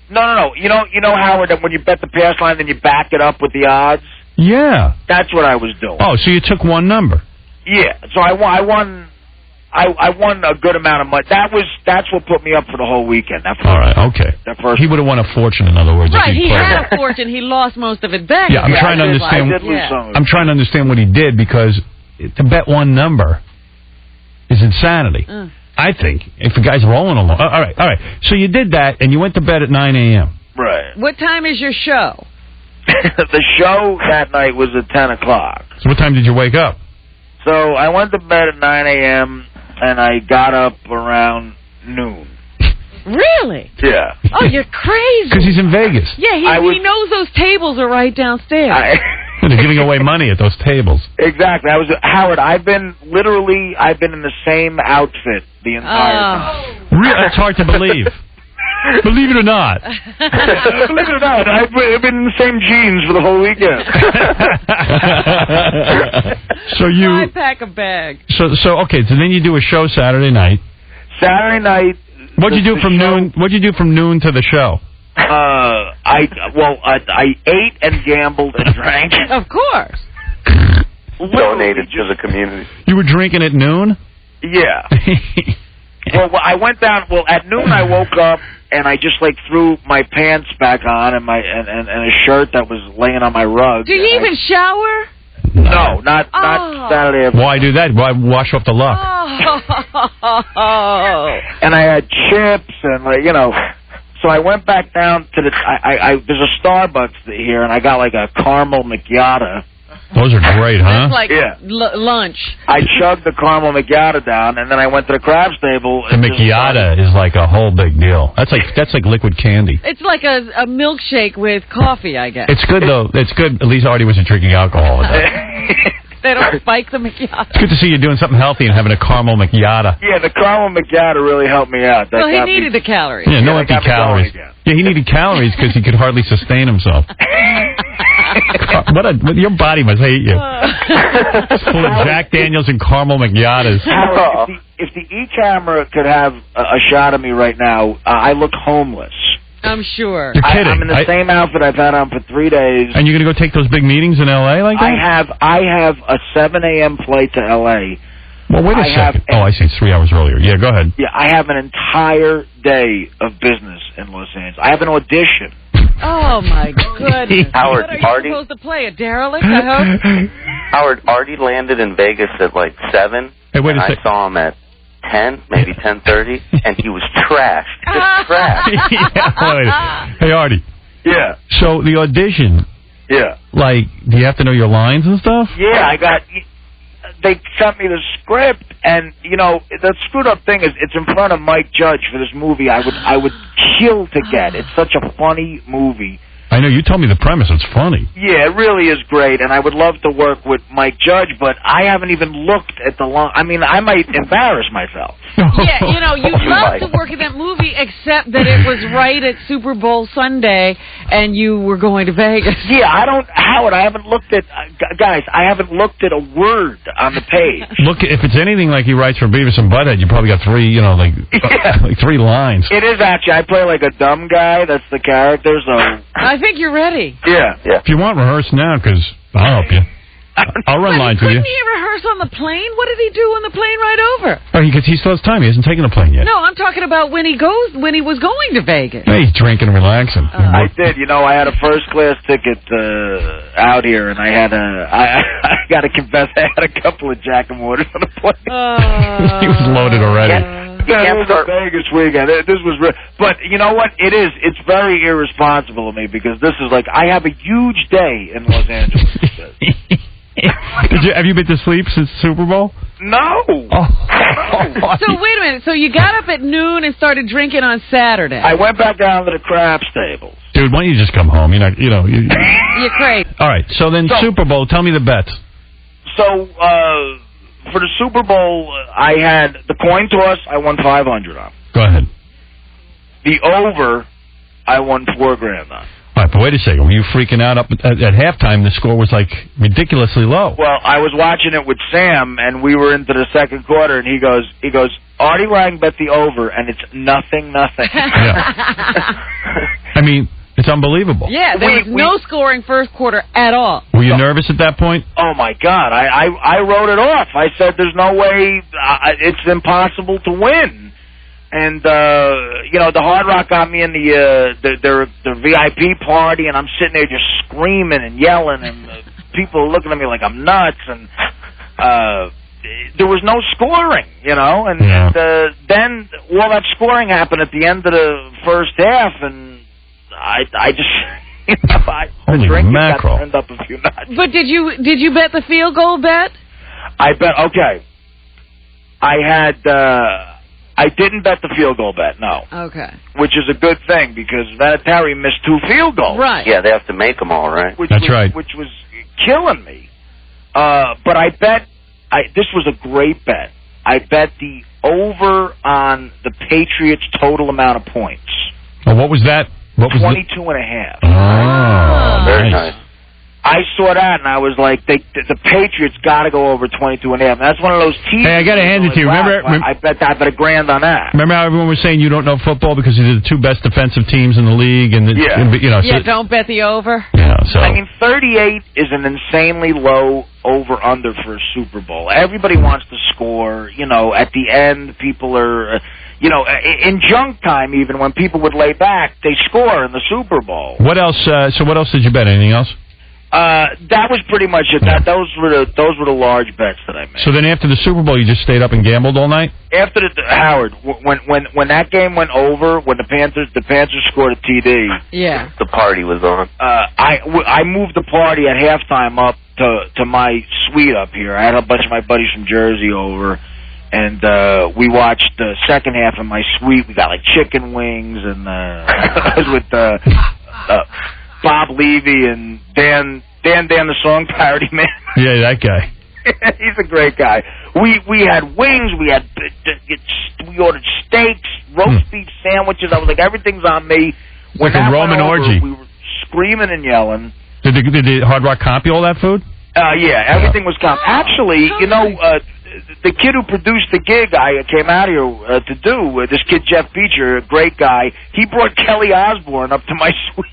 No. You know, Howard, that when you bet the pass line, then you back it up with the odds. Yeah. That's what I was doing. Oh, so you took one number? Yeah. So I won a good amount of money. That's what put me up for the whole weekend. All right, okay. He would have won a fortune, in other words. Right, if he had a fortune. He lost most of it back. Yeah, I'm trying to understand. I'm trying to understand what he did, because to bet one number is insanity. I think if the guy's rolling along. All right. So you did that, and you went to bed at 9 a.m. Right. What time is your show? The show that night was at 10 o'clock. So what time did you wake up? So I went to bed at 9 a.m., and I got up around noon. Really? Yeah. Oh, you're crazy. Because he's in Vegas. Yeah, he knows those tables are right downstairs. They're giving away money at those tables. Exactly. Howard, I've been in the same outfit the entire time. Really? That's hard to believe. Believe it or not. Believe it or not, I've been in the same jeans for the whole weekend. So I pack a bag. So okay. So then you do a show Saturday night. Saturday night. What'd you do from noon? What'd you do from noon to the show? I ate and gambled and drank. Of course. Donated to the community. You were drinking at noon? Yeah. Well, I went down. Well, at noon I woke up and I just threw my pants back on and and a shirt that was laying on my rug. Do you even shower? No, not Saturday afternoon. Why do that? Why wash off the luck? And I had chips and So I went back down to the. There's a Starbucks here, and I got a caramel macchiato. Those are great, huh? That's like lunch. I chugged the caramel macchiato down, and then I went to the craps table. The macchiato is like a whole big deal. That's like liquid candy. It's like a milkshake with coffee, I guess. It's good though. It's good. At least Artie wasn't drinking alcohol. They don't spike the macchiato. It's good to see you doing something healthy and having a caramel macchiato. Yeah, the caramel macchiato really helped me out. Well, he needed the calories. Yeah, no empty calories. Yeah, he needed calories because he could hardly sustain himself. Your body must hate you. It's full of Jack Daniels and caramel macchiatos. If the E-camera could have a shot of me right now, I look homeless. I'm sure. You're kidding. I'm in the same outfit I've had on for 3 days. And you're going to go take those big meetings in L.A. like that? I have a 7 a.m. flight to L.A. Well, wait a second. I see. It's 3 hours earlier. Yeah, go ahead. Yeah, I have an entire day of business in Los Angeles. I have an audition. Oh, my goodness. Howard, what are you supposed to play, a derelict, I hope? Howard, Artie landed in Vegas at 7. Hey, wait a second. I saw him at 10, maybe 10:30, and he was trashed. Just trashed. Yeah, hey, Artie. Yeah. So the audition. Yeah. Do you have to know your lines and stuff? Yeah, they sent me the script, and the screwed up thing is it's in front of Mike Judge for this movie. I would kill to get. It's such a funny movie. I know, you told me the premise. It's funny. Yeah, it really is great, and I would love to work with Mike Judge, but I haven't even looked at the line. I mean, I might embarrass myself. Yeah, you'd love to work in that movie, except that it was right at Super Bowl Sunday, and you were going to Vegas. Yeah, Howard, I haven't looked at, guys, I haven't looked at a word on the page. Look, if it's anything like he writes for Beavis and Butthead, you probably got 3, like 3 lines. It is actually, I play like a dumb guy, that's the character, so... I think you're ready. Yeah. If you want, rehearse now, because I'll help you. I'll run lines with you. Couldn't he rehearse on the plane? What did he do on the plane right over? Oh, because he still has time. He hasn't taken a plane yet. No, I'm talking about when he was going to Vegas. Hey, he's drinking and relaxing. I did. I had a first-class ticket out here, and I got to confess, I had a couple of Jack and Waters on the plane. He was loaded already. It was a Vegas weekend. This was real. But you know what? It's very irresponsible of me because this is I have a huge day in Los Angeles. Have you been to sleep since Super Bowl? No. So wait a minute. So you got up at noon and started drinking on Saturday. I went back down to the craps tables. Dude, why don't you just come home? You're not, You're crazy. All right. So then Super Bowl. Tell me the bets. So for the Super Bowl, I had the coin toss. I won $500 on. Go ahead. The over, I won $4,000 on. All right, but wait a second. Were you freaking out up at halftime? The score was ridiculously low. Well, I was watching it with Sam, and we were into the second quarter, and he goes, Artie Lang bet the over, and it's nothing. Yeah. I mean, it's unbelievable. Yeah, there was no scoring first quarter at all. Were you nervous at that point? Oh my God! I wrote it off. I said, "There's no way. It's impossible to win." And the Hard Rock got me in the VIP party, and I'm sitting there just screaming and yelling, and people are looking at me like I'm nuts. And there was no scoring, And then all that scoring happened at the end of the first half, and I just Holy mackerel! Got turned up a few notches. But did you bet the field goal bet? I bet. Okay, I had. I didn't bet the field goal bet, no. Okay. Which is a good thing because Vinatieri missed 2 field goals. Right. Yeah, they have to make them all, right? Which was killing me. But I bet, this was a great bet. I bet the over on the Patriots' total amount of points. Oh, what was that? What was 22.5. Oh, very nice. I saw that, and I was like, the Patriots got to go over 22.5. That's one of those teams. Hey, I got to hand it to you. Remember, I bet $1 grand on that. Remember how everyone was saying you don't know football because they're the 2 best defensive teams in the league, and don't bet the over. Yeah, so I mean, 38 is an insanely low over/under for a Super Bowl. Everybody wants to score. You know, at the end, people are. You know, in junk time, even when people would lay back, they score in the Super Bowl. What else? So what else did you bet? Anything else? That was pretty much it. Those were the large bets that I made. So then, after the Super Bowl, you just stayed up and gambled all night? After Howard, when that game went over, when the Panthers scored a TD, yeah, the party was on. I moved the party at halftime up to my suite up here. I had a bunch of my buddies from Jersey over. And we watched the second half in my suite. We got like chicken wings, and I was with Bob Levy and Dan the song parody man. Yeah, that guy. He's a great guy. We had wings. We ordered steaks, roast beef sandwiches. I was like, everything's on me. When like a Roman orgy. We were screaming and yelling. Did the Hard Rock comp you all that food? Yeah, everything was comp. Actually, you know. The kid who produced the gig I came out here to do, this kid Jeff Beecher, a great guy, he brought Kelly Osbourne up to my suite.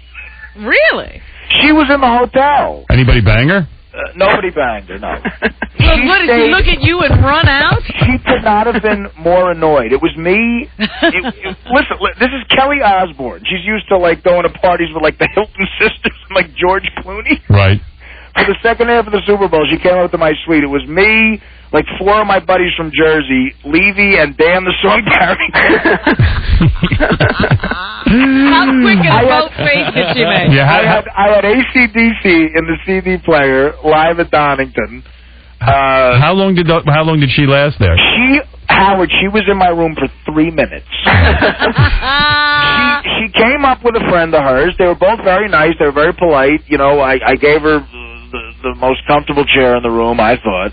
Really? She was in the hotel. Anybody bang her? Nobody banged her, no. What, did she look at you and run out? She could not have been more annoyed. It was me. Listen, this is Kelly Osbourne. She's used to like going to parties with like the Hilton sisters and like George Clooney. Right. For the second half of the Super Bowl, she came up to my suite. It was me, like 4 of my buddies from Jersey, Levy and Dan the song parody. How quick and boat-faced did she make? Yeah, I had AC/DC in the CD player live at Donington. How long did she last there? Howard, she was in my room for 3 minutes. She came up with a friend of hers. They were both very nice. They were very polite. You know, I gave her the most comfortable chair in the room, I thought.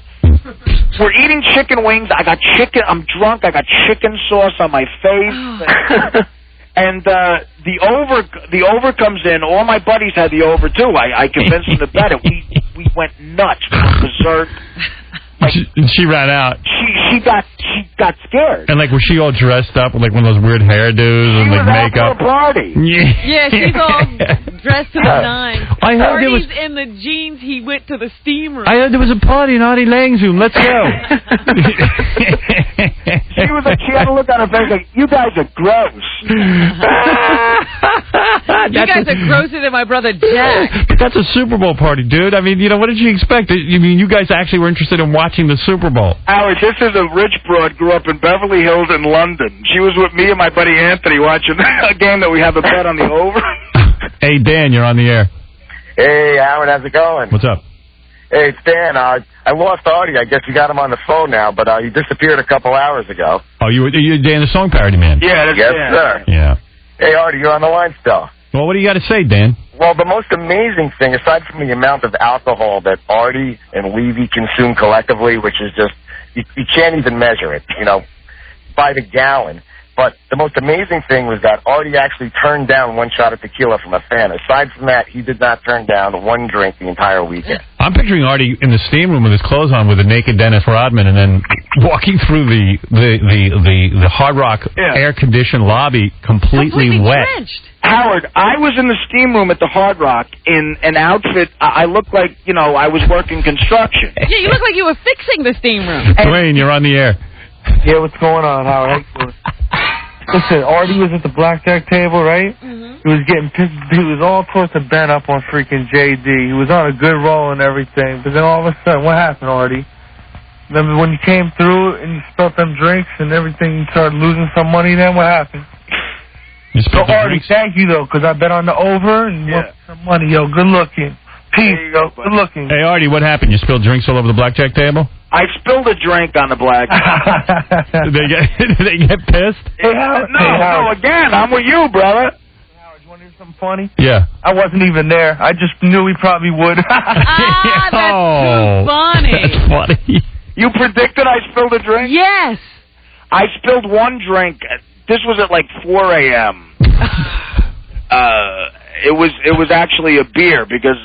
We're eating chicken wings. I'm drunk. I got chicken sauce on my face. And the over comes in. All my buddies had the over too. I convinced them to bet it. We went nuts. We went berserk. Like, she ran out. She got scared. And like, was she all dressed up with like one of those weird hairdos and like makeup? She was out for a party. Yeah, she's all dressed to the nines. I heard Artie's in the jeans. He went to the steam room. I heard there was a party in Artie Lang's room. Let's go. She had a look on her face like, you guys are gross. You guys are grosser than my brother Jack. But that's a Super Bowl party, dude. I mean, you know, what did you expect? You mean you guys actually were interested in watching the Super Bowl? Howard, this is a rich broad, grew up in Beverly Hills in London. She was with me and my buddy Anthony watching a game that we have a bet on the over. Hey, Dan, you're on the air. Hey, Howard, how's it going? What's up? Hey, it's Dan. I lost Artie. I guess we got him on the phone now, but he disappeared a couple hours ago. Oh, you're Dan the song parody man? Yeah, that's yes, Dan. Sir. Yeah. Hey, Artie, you're on the line still. Well, what do you got to say, Dan? Well, the most amazing thing, aside from the amount of alcohol that Artie and Levy consume collectively, which is just, you can't even measure it, you know, by the gallon. But the most amazing thing was that Artie actually turned down one shot of tequila from a fan. Aside from that, he did not turn down one drink the entire weekend. I'm picturing Artie in the steam room with his clothes on with a naked Dennis Rodman and then walking through the Hard Rock air-conditioned lobby completely wet. Drenched. Howard, I was in the steam room at the Hard Rock in an outfit. I looked like, you know, I was working construction. Yeah, you look like you were fixing the steam room. Dwayne, you're on the air. Yeah, what's going on, Howard? Listen, Artie was at the blackjack table, right? Mm-hmm. He was getting pissed. He was all supposed to bend up on freaking JD. He was on a good roll and everything. But then all of a sudden, what happened, Artie? Remember when you came through and you spilled them drinks and everything, you started losing some money then? What happened? You spilled the Artie, drinks? thank you, though, because I bet on the over and won some money. Yo, good looking. Peace. Good looking. Hey, Artie, what happened? You spilled drinks all over the blackjack table? I spilled a drink on the blackjack. Did they get pissed? Hey, Howard, no, again, I'm with you, brother. Howard, you want to hear something funny? Yeah. I wasn't even there. I just knew he probably would. That's too funny. That's funny. You predicted I spilled a drink? Yes. I spilled one drink. This was at like 4 a.m. It was actually a beer because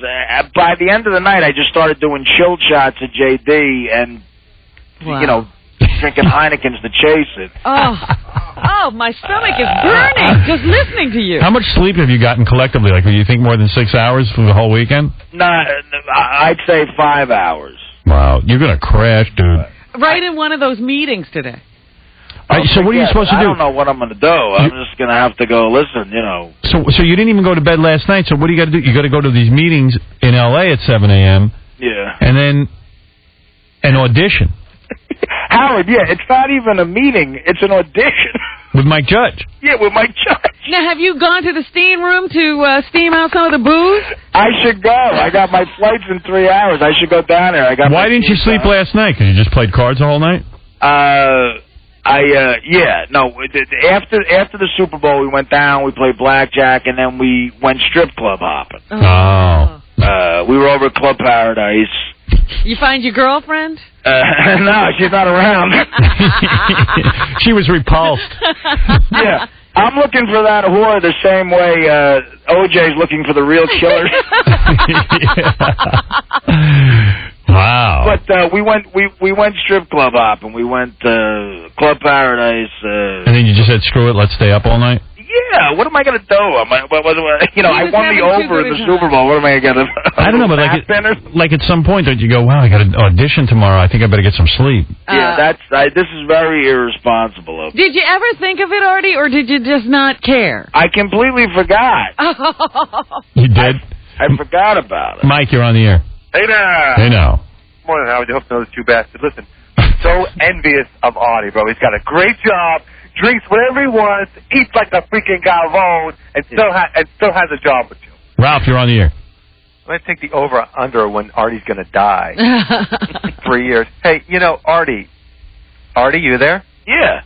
by the end of the night I just started doing chilled shots at JD and drinking Heinekens to chase it. Oh, my stomach is burning just listening to you. How much sleep have you gotten collectively? Like, do you think more than 6 hours for the whole weekend? Nah, I'd say 5 hours. Wow, you're gonna crash, dude. Right in one of those meetings today. So what are you supposed to do? I don't know what I'm going to do. I'm just going to have to go listen, So you didn't even go to bed last night, so what do you got to do? You got to go to these meetings in L.A. at 7 a.m. Yeah. And then an audition. Howard, it's not even a meeting. It's an audition. With Mike Judge. Yeah, with Mike Judge. Now, have you gone to the steam room to steam out some of the booze? I should go. I got my flights in 3 hours. I should go down there. Why didn't you sleep last night? Because you just played cards the whole night? After the Super Bowl, we went down, we played blackjack, and then we went strip club hopping. Oh. We were over at Club Paradise. You find your girlfriend? No, she's not around. She was repulsed. Yeah. I'm looking for that whore the same way OJ's looking for the real killer. Wow. But we went strip club hopping. We went Club Paradise. And then you just said, screw it, let's stay up all night? Yeah, what am I going to do? I won the over in the Super Bowl. What am I going to I don't know, but like at some point, don't you go, wow, I got an audition tomorrow. I think I better get some sleep. Yeah, this is very irresponsible of me. Did you ever think of it, Artie, or did you just not care? I completely forgot. You did? I forgot about it. Mike, you're on the air. Hey now. Hey now. Morning, Howard. You hope to know the two bastards. Listen, so envious of Artie, bro. He's got a great job, drinks whatever he wants, eats like a freaking Galvon, and still has a job with you. Ralph, you're on the air. I'm going to take the over-under when Artie's going to die. 3 years. Hey, Artie, you there? Yeah.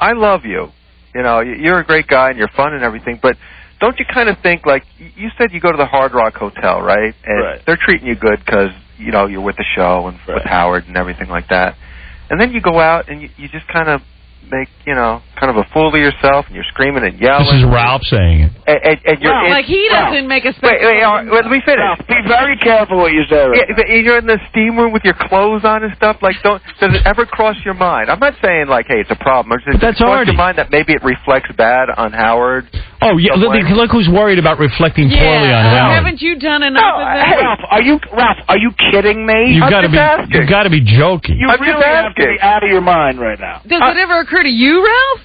I love you. You're a great guy and you're fun and everything, but don't you kind of think, like, you said you go to the Hard Rock Hotel, right? And they're treating you good because, you're with the show and with Howard and everything like that. And then you go out and you just kind of make, kind of a fool of yourself and you're screaming and yelling. This is Ralph saying it. And you're like he doesn't make a spectacle. Wait, let me finish. Be very careful what you say. You're in the steam room with your clothes on and stuff. Like, does it ever cross your mind? I'm not saying like, hey, it's a problem. Does it cross your mind that maybe it reflects bad on Howard? Oh yeah, look who's worried about reflecting poorly on Howard. Haven't you done enough of that? Ralph, are you kidding me? You've got to be joking. You really have to be out of your mind right now. Does it ever occur to you, Ralph?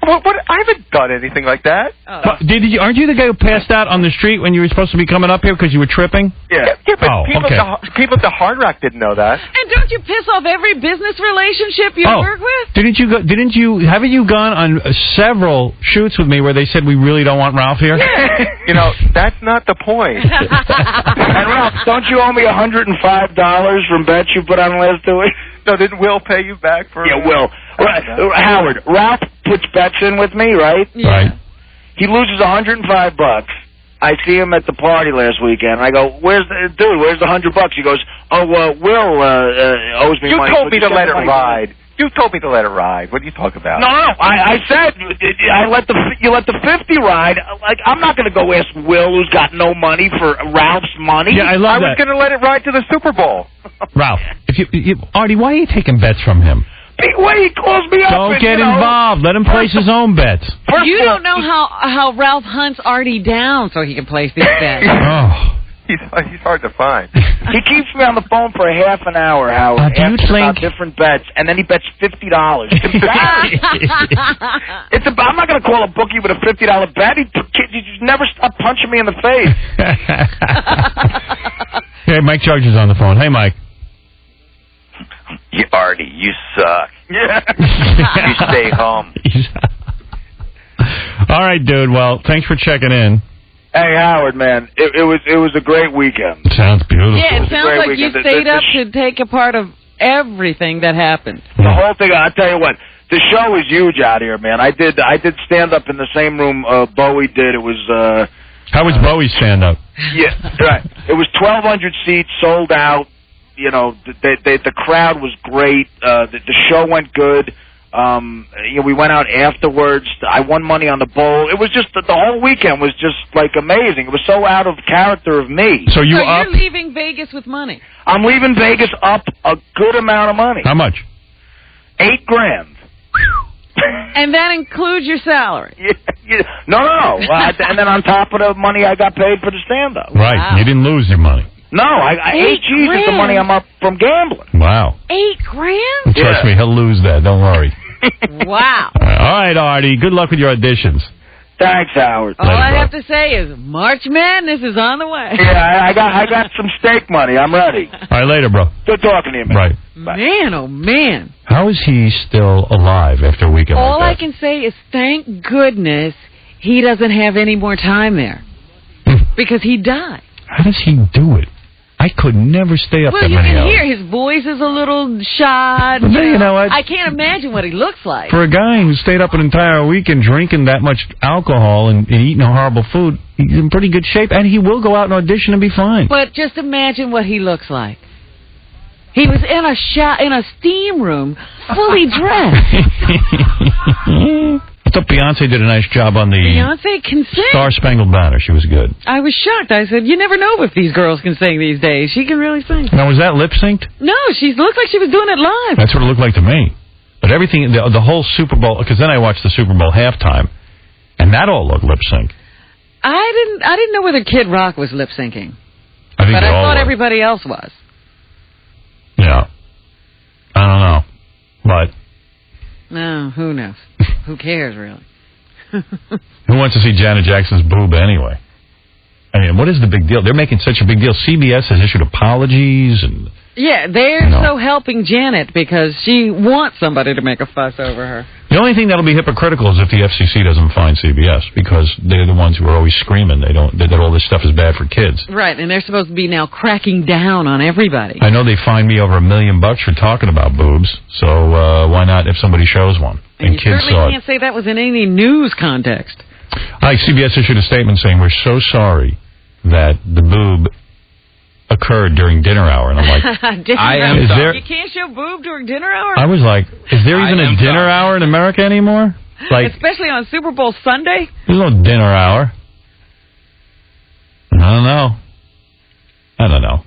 What? I haven't done anything like that. Oh. But aren't you the guy who passed out on the street when you were supposed to be coming up here because you were tripping? Yeah, but people at the Hard Rock didn't know that. And don't you piss off every business relationship you work with? Haven't you gone on several shoots with me where they said we really don't want Ralph here? That's not the point. And Ralph, don't you owe me $105 from bets you put on last week? No, didn't Will pay you back for? Yeah, Will. Howard, Ralph puts bets in with me, right? Yeah. Right. He loses $105. I see him at the party last weekend. I go, where's the $100? He goes, Will owes me money. You told me to let it ride. You told me to let it ride. What do you talk about? No. I said you let the 50 ride. Like, I'm not going to go ask Will, who's got no money, for Ralph's money. Yeah, I was going to let it ride to the Super Bowl. Ralph, Artie, why are you taking bets from him? He calls me up. Don't get involved. Let him place his own bets. You don't know how Ralph hunts Artie down so he can place these bets. Oh. He's hard to find. He keeps me on the phone for half an hour, Howard, about different bets, and then he bets $50. I'm not going to call a bookie with a $50 bet. He just never stop punching me in the face. Hey, Mike Judge is on the phone. Hey, Mike. Artie, you suck. Yeah. You stay home. All right, dude. Well, thanks for checking in. Hey, Howard, man, it was a great weekend. Sounds beautiful. Yeah, it sounds like you stayed up to take a part of everything that happened. The whole thing. I tell you what, the show is huge out here, man. I did stand up in the same room Bowie did. It was. How was Bowie's stand up? Yeah, right. It was 1,200 seats, sold out. You know, the crowd was great. The show went good. You know, we went out afterwards. I won money on the bowl. It was just the whole weekend was just like amazing. It was so out of character of me. So you're leaving Vegas with money. I'm leaving Vegas up a good amount of money. How much? $8,000. And that includes your salary. No. And then on top of the money I got paid for the stand-up. Right. Wow. You didn't lose your money. No, I 8 G's is the money I'm up from gambling. Wow. $8,000? Trust me, he'll lose that. Don't worry. Wow. All right, Artie. Good luck with your auditions. Thanks, Howard. All I have to say is March Madness is on the way. Yeah, I got some steak money. I'm ready. All right, later, bro. Good talking to you, man. Right. Bye. Man, oh man. How is he still alive after a weekend All like I can say is thank goodness he doesn't have any more time there. Because he died. How does he do it? I could never stay up Well, that you many can hours. hear his voice is a little shot. You know what? I can't imagine what he looks like. For a guy who stayed up an entire weekend drinking that much alcohol and eating horrible food, he's in pretty good shape, and he will go out and audition and be fine. But just imagine what he looks like. He was in a steam room, fully dressed. I thought Beyonce did a nice job on the Beyonce can sing. Star Spangled Banner. She was good. I was shocked. I said, you never know if these girls can sing these days. She can really sing. Now, was that lip synced? No, she looked like she was doing it live. That's what it looked like to me. But everything, the whole Super Bowl, because then I watched the Super Bowl halftime, and that all looked lip sync. I didn't know whether Kid Rock was lip syncing, I but I thought everybody else was. Yeah, I don't know, but no, who knows? Who cares, really? who wants to see Janet Jackson's boob anyway? I mean, what is the big deal? They're making such a big deal. CBS has issued apologies and. Yeah, they're so helping Janet because she wants somebody to make a fuss over her. The only thing that'll be hypocritical is if the FCC doesn't fine CBS, because they're the ones who are always screaming that all this stuff is bad for kids. Right, and they're supposed to be now cracking down on everybody. I know they fined me over $1 million for talking about boobs, so why not if somebody shows one? And you kids certainly saw can't say that was in any news context. CBS issued a statement saying, we're so sorry that the boob occurred during dinner hour, and I'm like, is there? You can't show boob during dinner hour? I was like, is there even a dinner hour in America anymore? Like, especially on Super Bowl Sunday? There's no dinner hour. I don't know.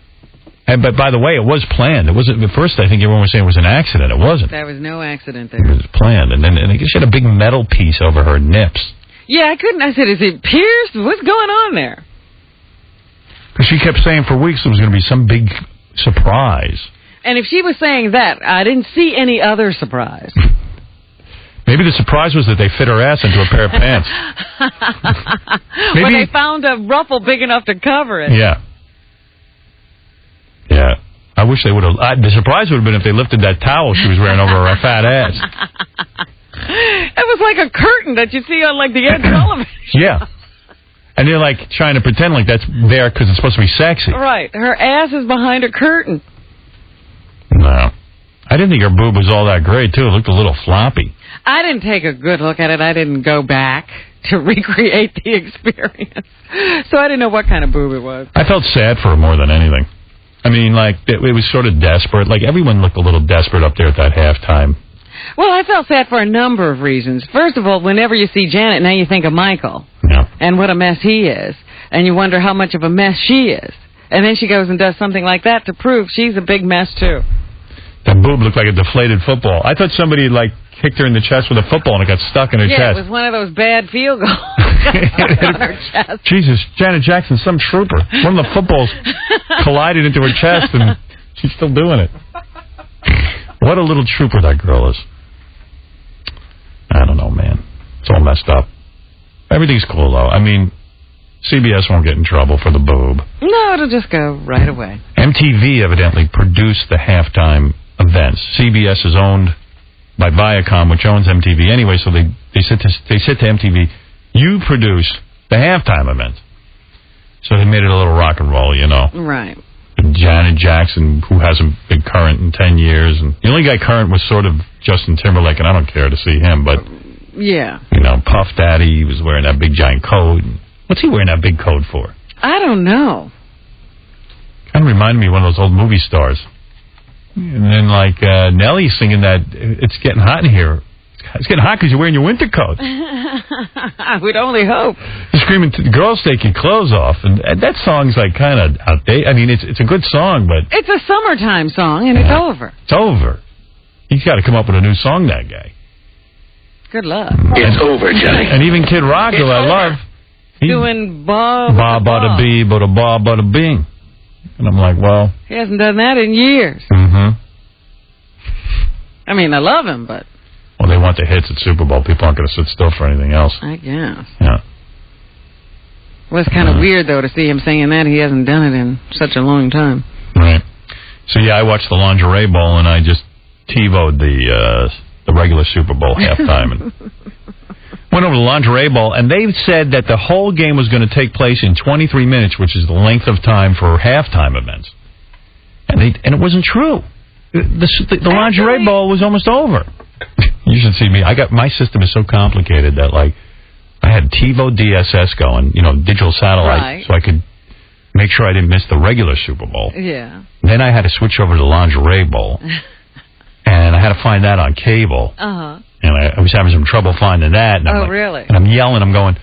But by the way, it was planned. It wasn't. At first, I think everyone was saying it was an accident. It wasn't. There was no accident there. It was planned, and she had a big metal piece over her nips. Yeah, I couldn't. I said, is it pierced? What's going on there? Because she kept saying for weeks there was going to be some big surprise. And if she was saying that, I didn't see any other surprise. Maybe the surprise was that they fit her ass into a pair of pants. When they found a ruffle big enough to cover it. Yeah. Yeah. I wish they would have. The surprise would have been if they lifted that towel she was wearing over her fat ass. It was like a curtain that you see on, like, the Ed Sullivan show. Yeah. And they're, like, trying to pretend like that's there because it's supposed to be sexy. Right. Her ass is behind a curtain. No. I didn't think her boob was all that great, too. It looked a little floppy. I didn't take a good look at it. I didn't go back to recreate the experience. So I didn't know what kind of boob it was. I felt sad for her more than anything. I mean, like, it was sort of desperate. Like, everyone looked a little desperate up there at that halftime. Well, I felt sad for a number of reasons. First of all, whenever you see Janet, now you think of Michael. Yeah. And what a mess he is. And you wonder how much of a mess she is. And then she goes and does something like that to prove she's a big mess, too. That boob looked like a deflated football. I thought somebody, like, kicked her in the chest with a football and it got stuck in her chest. Yeah, it was one of those bad field goals on her chest. Jesus, Janet Jackson, some trooper. One of the footballs collided into her chest and she's still doing it. What a little trooper that girl is. I don't know, man. It's all messed up. Everything's cool, though. I mean, CBS won't get in trouble for the boob. No, it'll just go right away. MTV evidently produced the halftime events. CBS is owned by Viacom, which owns MTV anyway, so they said to MTV, you produce the halftime event. So they made it a little rock and roll, you know. Right. Janet Jackson, who hasn't been current in 10 years. And the only guy current was sort of Justin Timberlake, and I don't care to see him. But, yeah. You know, Puff Daddy, he was wearing that big giant coat. What's he wearing that big coat for? I don't know. Kind of reminded me of one of those old movie stars. And then, like, Nelly singing that, it's getting hot in here. It's getting hot because you're wearing your winter coat. I would only hope. You're screaming, girls, take your clothes off. And that song's, like, kind of outdated. I mean, it's a good song, but... It's a summertime song, and it's over. It's over. He's got to come up with a new song, that guy. Good luck. It's over, Johnny. And even Kid Rock, who I love... Doing ba bada bee, bada ba bada bing. And I'm like, well... He hasn't done that in years. Mm-hmm. I mean, I love him, but... Well, they want the hits at Super Bowl. People aren't going to sit still for anything else. I guess. Yeah. Well, it's kind of weird, though, to see him singing that. He hasn't done it in such a long time. Right. So, yeah, I watched the Lingerie Bowl, and I just TiVo'd the regular Super Bowl halftime. And went over to the Lingerie Bowl, and they said that the whole game was going to take place in 23 minutes, which is the length of time for halftime events. And it wasn't true. The Lingerie Bowl was almost over. You should see me. My system is so complicated that, like, I had TiVo DSS going, digital satellite, so I could make sure I didn't miss the regular Super Bowl. Yeah. Then I had to switch over to the Lingerie Bowl, and I had to find that on cable. Uh-huh. And I was having some trouble finding that. And I'm really? And I'm yelling. I'm going,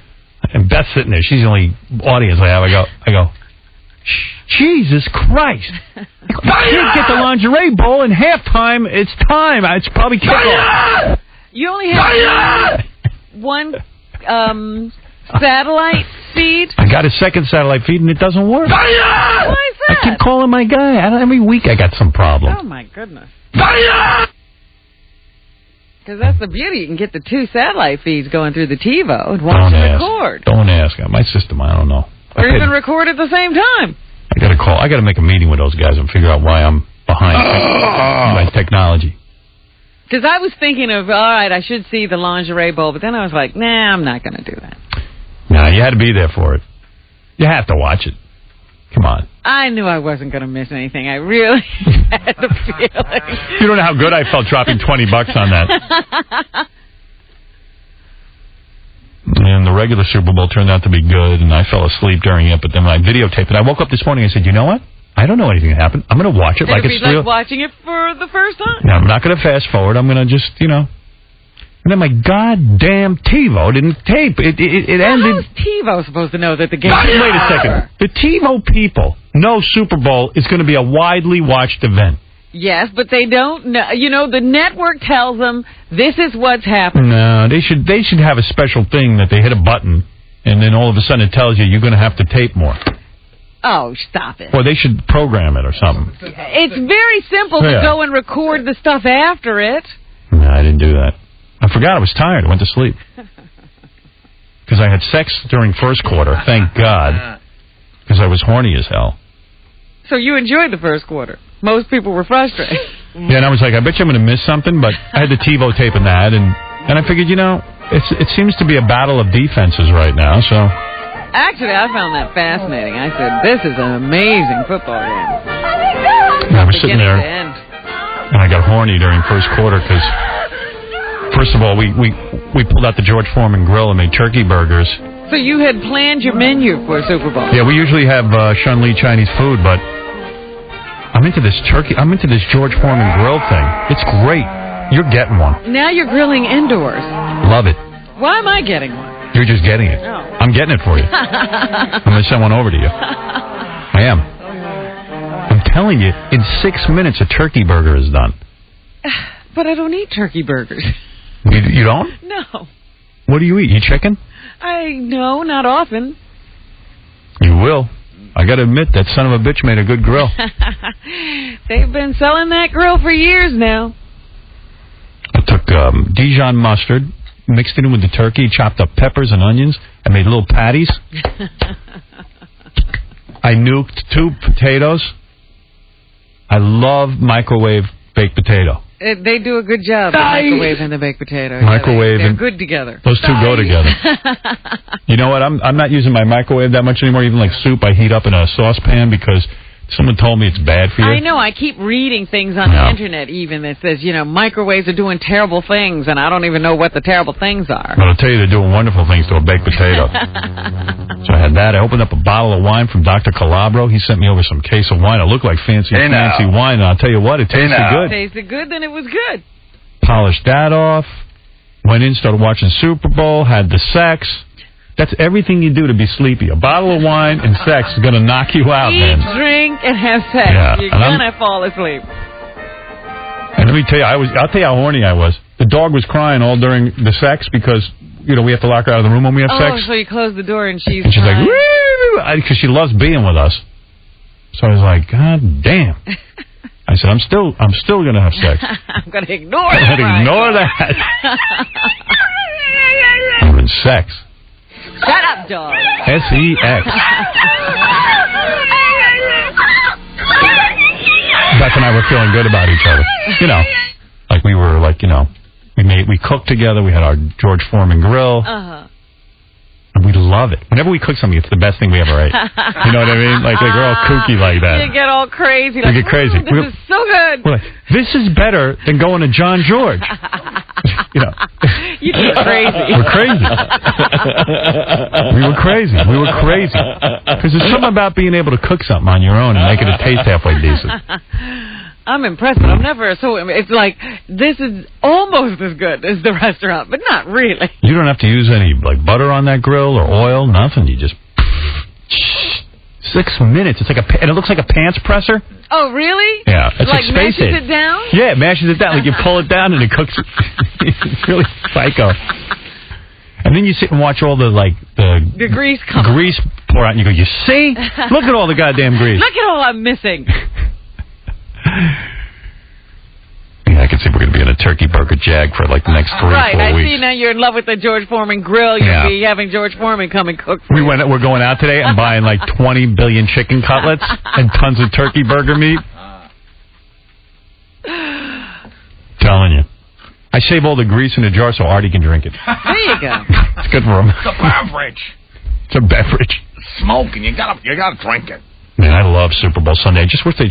and Beth's sitting there. She's the only audience I have. I go, Jesus Christ. I can't get the Lingerie Bowl in halftime. It's time. It's probably kickoff. You only have one satellite feed? I got a second satellite feed, and it doesn't work. Why is that? I keep calling my guy. Every week I got some problem. Oh, my goodness. Because that's the beauty. You can get the two satellite feeds going through the TiVo and watch and record. Don't ask. My system, I don't know. Or even record at the same time. I got to call. I got to make a meeting with those guys and figure out why I'm behind my technology. Because I was thinking of, all right, I should see the Lingerie Bowl, but then I was like, nah, I'm not going to do that. Nah, you had to be there for it. You have to watch it. Come on. I knew I wasn't going to miss anything. I really had the feeling. You don't know how good I felt dropping $20 on that. And the regular Super Bowl turned out to be good, and I fell asleep during it, but then I videotaped it. I woke up this morning and I said, you know what? I don't know anything that happened. I'm going to watch it like it's real. Like watching it for the first time. No, I'm not going to fast forward. I'm going to just, And then my goddamn TiVo didn't tape. It ended. How's TiVo supposed to know that the game Wait a second. The TiVo people know Super Bowl is going to be a widely watched event. Yes, but they don't know. The network tells them this is what's happening. No, they should have a special thing that they hit a button, and then all of a sudden it tells you you're going to have to tape more. Oh, stop it. Or they should program it or something. It's very simple to go and record the stuff after it. No, I didn't do that. I forgot I was tired. I went to sleep. Because I had sex during first quarter, thank God. Because I was horny as hell. So you enjoyed the first quarter. Most people were frustrated. Yeah, and I was like, I bet you I'm going to miss something, but I had the TiVo taping that, and I figured, it seems to be a battle of defenses right now, so... Actually, I found that fascinating. I said, this is an amazing football game. And I was sitting there, and I got horny during first quarter, because, first of all, we pulled out the George Foreman grill and made turkey burgers. So you had planned your menu for Super Bowl? Yeah, we usually have Shun Li Chinese food, but I'm into this George Foreman grill thing. It's great. You're getting one. Now you're grilling indoors. Love it. Why am I getting one? You're just getting it. Oh. I'm getting it for you. I'm going to send one over to you. I am. I'm telling you, in 6 minutes, a turkey burger is done. But I don't eat turkey burgers. You don't? No. What do you eat? You chicken? No, not often. You will. I got to admit, that son of a bitch made a good grill. They've been selling that grill for years now. I took Dijon mustard, mixed it in with the turkey, chopped up peppers and onions. I made little patties. I nuked 2 potatoes. I love microwave baked potato. They do a good job of microwaving the baked potato. They're good together. Those two go together. You know what? I'm not using my microwave that much anymore. Even like soup, I heat up in a saucepan because Someone told me it's bad for you. I know. I keep reading things on the internet even that says, microwaves are doing terrible things, and I don't even know what the terrible things are. But I'll tell you, they're doing wonderful things to a baked potato. So I had that. I opened up a bottle of wine from Dr. Calabro. He sent me over some case of wine. It looked like fancy wine, and I'll tell you what, it tasted good. It tasted good, then it was good. Polished that off. Went in, started watching Super Bowl, had the sex. That's everything you do to be sleepy. A bottle of wine and sex is going to knock you out, man. Eat, drink, and have sex. Yeah, You're going to fall asleep. And let me tell you, I'll tell you how horny I was. The dog was crying all during the sex because, we have to lock her out of the room when we have sex. Oh, so you close the door and she's like, because she loves being with us. So I was like, God damn. I said, I'm still going to have sex. I'm going to ignore that. I'm going to ignore that. I'm in sex. Shut up, dog. S-E-X. Beth and I were feeling good about each other. Like we were we cooked together. We had our George Foreman grill. And we love it. Whenever we cook something, it's the best thing we ever ate. You know what I mean? Like we're all kooky like that. You get all crazy. We get crazy. This is so good. We're like, this is better than going to John George. You get crazy. We're crazy. We were crazy. We were crazy. Because there's something about being able to cook something on your own and making it taste halfway decent. I'm impressed, but I'm never so. It's like this is almost as good as the restaurant, but not really. You don't have to use any butter on that grill or oil, nothing. You just 6 minutes. It's like and it looks like a pants presser. Oh, really? Yeah, it's like space mashes age. it down. Yeah, it mashes it down. Like you pull it down and it cooks. It's really psycho. And then you sit and watch all the grease come grease pour out, and you go, you see? Look at all the goddamn grease. Look at all I'm missing. Yeah, I can see we're going to be in a turkey burger jag for the next 3 or 4 weeks. Right, I see now you're in love with the George Foreman grill. You'll be having George Foreman come and cook for you. We're going out today and buying 20 billion chicken cutlets and tons of turkey burger meat. Telling you. I save all the grease in a jar so Artie can drink it. There you go. It's good for him. It's a beverage. It's a beverage. Smoking, you gotta drink it. Man, I love Super Bowl Sunday. I just wish they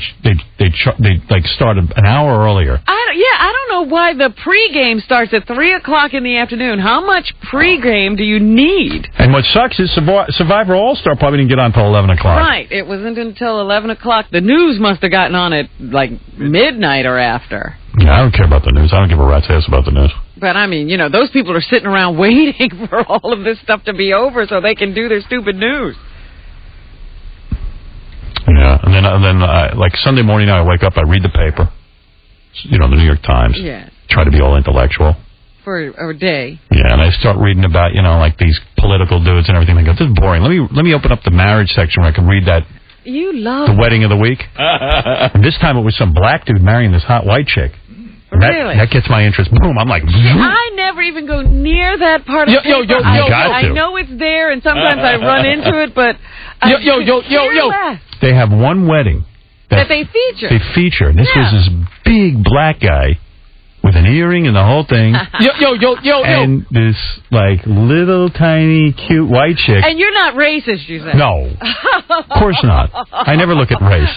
started an hour earlier. I don't know why the pregame starts at 3:00 in the afternoon. How much pregame do you need? And what sucks is Survivor All-Star probably didn't get on until 11 o'clock. Right. It wasn't until 11 o'clock. The news must have gotten on at midnight or after. Yeah, I don't care about the news. I don't give a rat's ass about the news. But, I mean, those people are sitting around waiting for all of this stuff to be over so they can do their stupid news. Yeah, and then Sunday morning, I wake up, I read the paper, the New York Times. Yeah. Try to be all intellectual. For a day. Yeah, and I start reading about, these political dudes and everything. I go, this is boring. Let me open up the marriage section where I can read that. You love the wedding of the week. And this time it was some black dude marrying this hot white chick. Really? That gets my interest. Boom, I'm like... I never even go near that part of the I know it's there, and sometimes I run into it, but... They have one wedding that they feature. They feature. And this was this big black guy with an earring and the whole thing. And this, little, tiny, cute white chick. And you're not racist, you say? No. Of course not. I never look at race.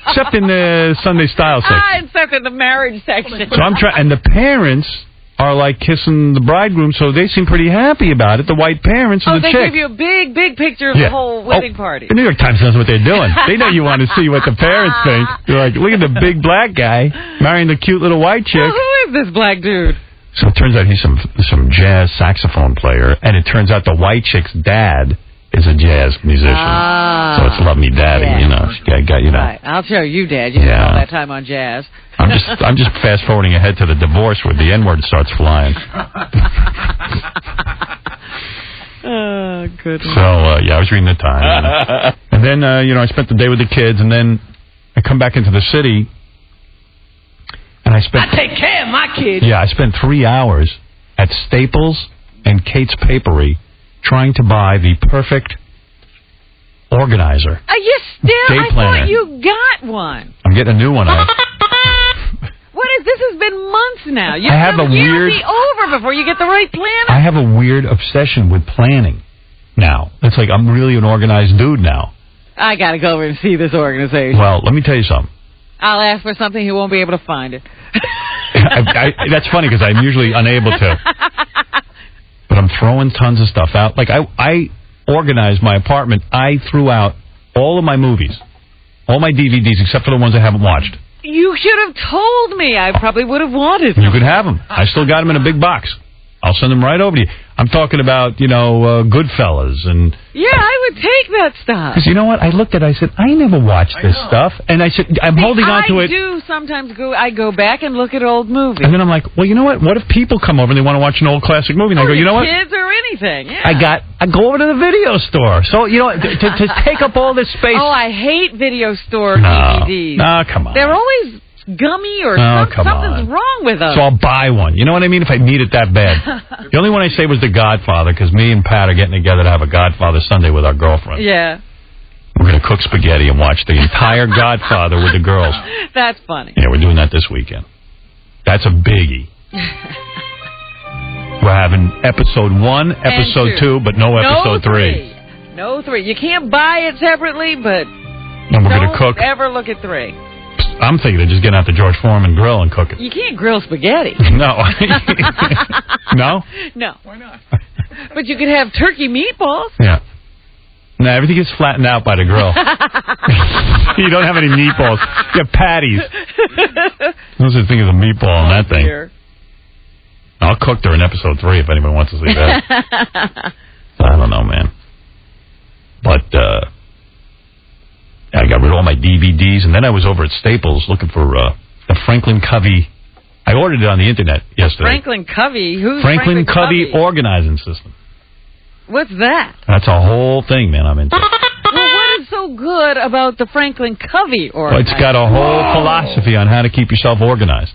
Except in the Sunday Style section. Except in the marriage section. So I'm trying, and the parents are kissing the bridegroom, so they seem pretty happy about it. The white parents and the chick. They give you a big, big picture of the whole wedding party. The New York Times knows what they're doing. They know you want to see what the parents think. They're like, look at the big black guy marrying the cute little white chick. Well, who is this black dude? So it turns out he's some jazz saxophone player, and it turns out the white chick's dad is a jazz musician. So it's Love Me Daddy, Right. I'll show you, Dad. You spent all that time on jazz. I'm just fast forwarding ahead to the divorce where the N-word starts flying. Oh, goodness. So I was reading the Times, and then I spent the day with the kids, and then I come back into the city, and I take care of my kids. Yeah, I spent 3 hours at Staples and Kate's Papery trying to buy the perfect organizer. Are you still? Day planner. I thought you got one. I'm getting a new one. What is this? Has been months now. I have a weird. It'll be over before you get the right planner. I have a weird obsession with planning now. It's like I'm really an organized dude now. I got to go over and see this organization. Well, let me tell you something. I'll ask for something, he won't be able to find it. That's funny because I'm usually unable to. But I'm throwing tons of stuff out. Like, I organized my apartment. I threw out all of my movies, all my DVDs, except for the ones I haven't watched. You should have told me. I probably would have wanted them. You could have them. I still got them in a big box. I'll send them right over to you. I'm talking about, Goodfellas and... Yeah, I would take that stuff. Because you know what? I looked at it, I said, I never watched this stuff. And I said, I'm holding on to it. I do sometimes I go back and look at old movies. And then I'm like, well, you know what? What if people come over and they want to watch an old classic movie? And I go, you know what? Kids or anything, yeah. I go over to the video store. So, to take up all this space... Oh, I hate video store DVDs. No, come on. They're always... gummy or something's wrong with them. So I'll buy one. You know what I mean? If I need it that bad. The only one I say was The Godfather, because me and Pat are getting together to have a Godfather Sunday with our girlfriend. Yeah. We're going to cook spaghetti and watch the entire Godfather with the girls. That's funny. Yeah, we're doing that this weekend. That's a biggie. We're having episode 1, episode 2, but no episode 3. No 3. You can't buy it separately, but and we're going to cook. Don't ever look at 3. I'm thinking of just getting out the George Foreman grill and cook it. You can't grill spaghetti. No. No? No. Why not? But you could have turkey meatballs. Yeah. No, everything gets flattened out by the grill. You don't have any meatballs. You have patties. Those are the things of meatball on that thing. Dear. I'll cook during episode 3 if anyone wants to see that. I don't know, man. But, I got rid of all my DVDs, and then I was over at Staples looking for the Franklin Covey. I ordered it on the internet yesterday. Franklin Covey? Who's Franklin Covey organizing system. What's that? That's a whole thing, man. I'm into it. Well, what is so good about the Franklin Covey organizing? Well, it's got a whole philosophy on how to keep yourself organized.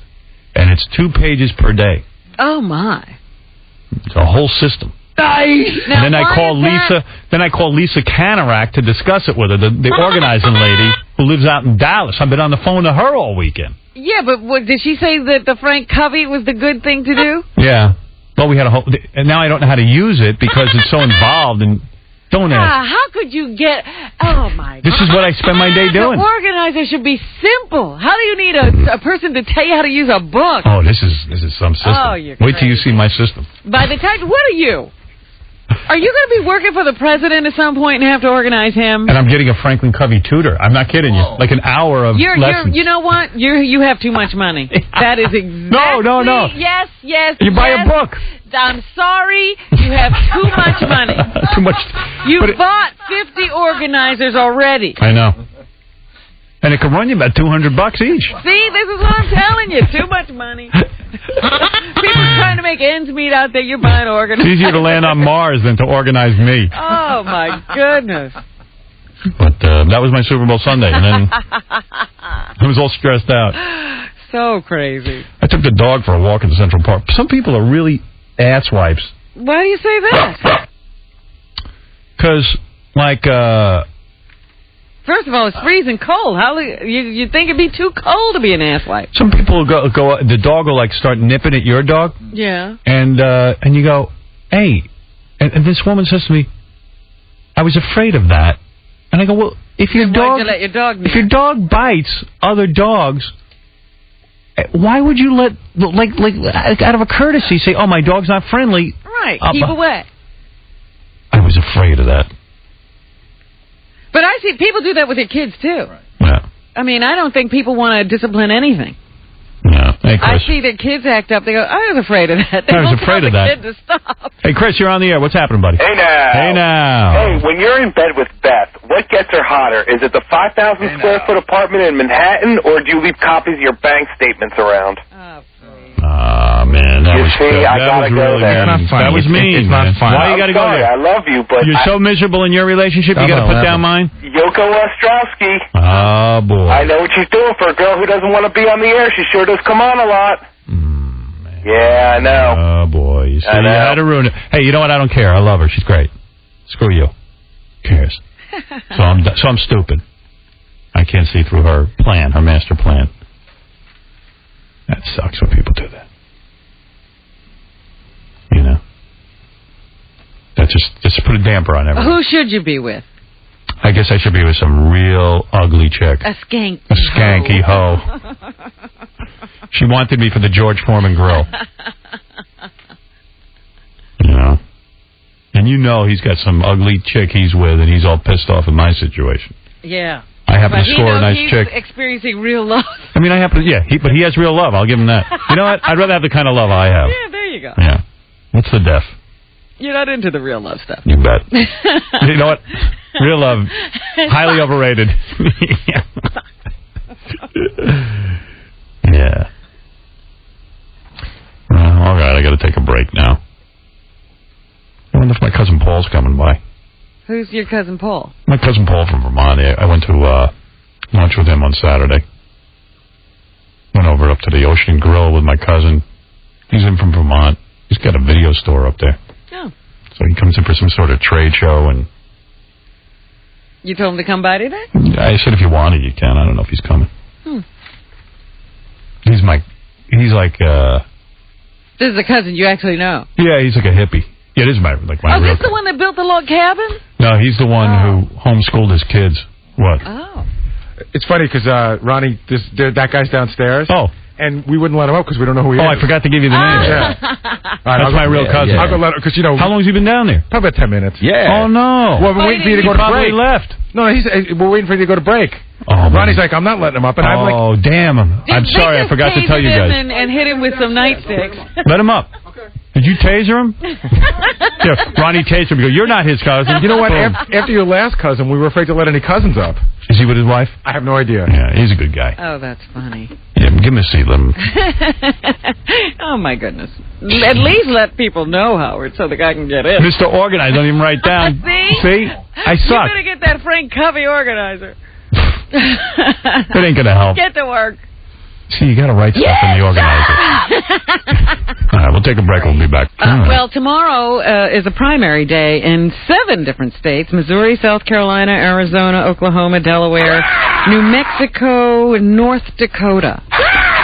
And it's 2 pages per day. Oh, my. It's a whole system. And then I call Lisa. Then I call Lisa Canarak to discuss it with her, the organizing lady who lives out in Dallas. I've been on the phone to her all weekend. Yeah, but did she say that the Frank Covey was the good thing to do? Yeah. Well, we had a whole. And now I don't know how to use it because it's so involved. And don't ask. How could you get? Oh my God! This is what I spend my day doing. The organizer should be simple. How do you need a person to tell you how to use a book? Oh, this is some system. Oh, you're Wait till you see my system. By the time, what are you? Are you going to be working for the president at some point and have to organize him? And I'm getting a Franklin Covey tutor. I'm not kidding you. Like an hour of lessons. You know what? You have too much money. That is exactly... No. Yes. You buy a book. I'm sorry. You have too much money. Too much. You bought 50 organizers already. I know. And it can run you about $200 each. See, this is what I'm telling you. Too much money. People trying to make ends meet out there. You're buying organizers. It's easier to land on Mars than to organize me. Oh, my goodness. But that was my Super Bowl Sunday. And then I was all stressed out. So crazy. I took the dog for a walk in Central Park. Some people are really asswipes. Why do you say that? Because, like... First of all, it's freezing cold. How you think it'd be too cold to be an asswipe? Some people go. The dog will like start nipping at your dog. Yeah. And you go, hey, and this woman says to me, I was afraid of that. And I go, well, if your dog bites other dogs, why would you let like out of a courtesy say, oh, my dog's not friendly? Right. Keep away. I was afraid of that. But I see people do that with their kids, too. Right. Yeah. I mean, I don't think people want to discipline anything. Yeah. Hey, Chris. I see their kids act up. They go, I was afraid of that. I was afraid of that. Kid to stop. Hey, Chris, you're on the air. What's happening, buddy? Hey, now. Hey, now. Hey, when you're in bed with Beth, what gets her hotter? Is it the 5,000 square foot apartment in Manhattan, or do you leave copies of your bank statements around? Ah, man, that was good. I gotta go there. That was mean. It's not fun. Why you gotta go there? I love you, but you're so miserable in your relationship. You gotta put down mine. Yoko Ostrowski. Oh boy. I know what she's doing for a girl who doesn't want to be on the air. She sure does come on a lot. Yeah, I know. Oh boy, you see, you had to ruin it. Hey, you know what? I don't care. I love her. She's great. Screw you. Who cares? So I'm stupid. I can't see through her plan, her master plan. That sucks when people do that. You know? That just put a damper on everything. Who should you be with? I guess I should be with some real ugly chick. A skanky. A skanky hoe. She wanted me for the George Foreman grill. You know. And you know he's got some ugly chick he's with, and he's all pissed off at my situation. Yeah. I happen to score a nice chick. He's experiencing real love. I mean, I happen to, but he has real love. I'll give him that. You know what? I'd rather have the kind of love I have. Yeah, there you go. Yeah. What's the def? You're not into the real love stuff. You bet. You know what? Real love, highly overrated. Yeah. All right, I got to take a break now. I wonder if my cousin Paul's coming by. Who's your cousin Paul? My cousin Paul from Vermont. I went to lunch with him on Saturday. Went over up to the Ocean Grill with my cousin. He's in from Vermont. He's got a video store up there. Oh. So he comes in for some sort of trade show, and you told him to come by today? I said if you wanted, you can. I don't know if he's coming. He's like, this is a cousin you actually know. Yeah, he's like a hippie. Yeah, it is my real. This the one that built the log cabin? No, he's the one who homeschooled his kids. What? Oh. It's funny because Ronnie, that guy's downstairs. Oh. And we wouldn't let him up because we don't know who he is. Oh, I forgot to give you the name. Yeah. That's my real cousin. Yeah. I'll go let him, because, you know. How long has he been down there? Probably about 10 minutes. Yeah. Oh, no. Well, we're waiting for you to go to break. He probably left. No, we're waiting for you to go to break. Oh, Ronnie's like, I'm not letting him up. And I'm like, oh, damn him. I'm sorry, I forgot to tell you guys. And hit him with some nightsticks. Let him up. Okay. Did you taser him? Yeah, Ronnie tasered him. You're not his cousin. You know what? After your last cousin, we were afraid to let any cousins up. Is he with his wife? I have no idea. Yeah, he's a good guy. Oh, that's funny. Yeah, give him a seat. Let him. Oh, my goodness. At least let people know, Howard, so the guy can get in. Mr. Organizer, don't even write down. See? I suck. You better get that Frank Covey organizer. That ain't going to help. Get to work. See, you got to write stuff in the organizer. All right, we'll take a break. We'll be back. Well, tomorrow is a primary day in 7 different states: Missouri, South Carolina, Arizona, Oklahoma, Delaware, New Mexico, and North Dakota.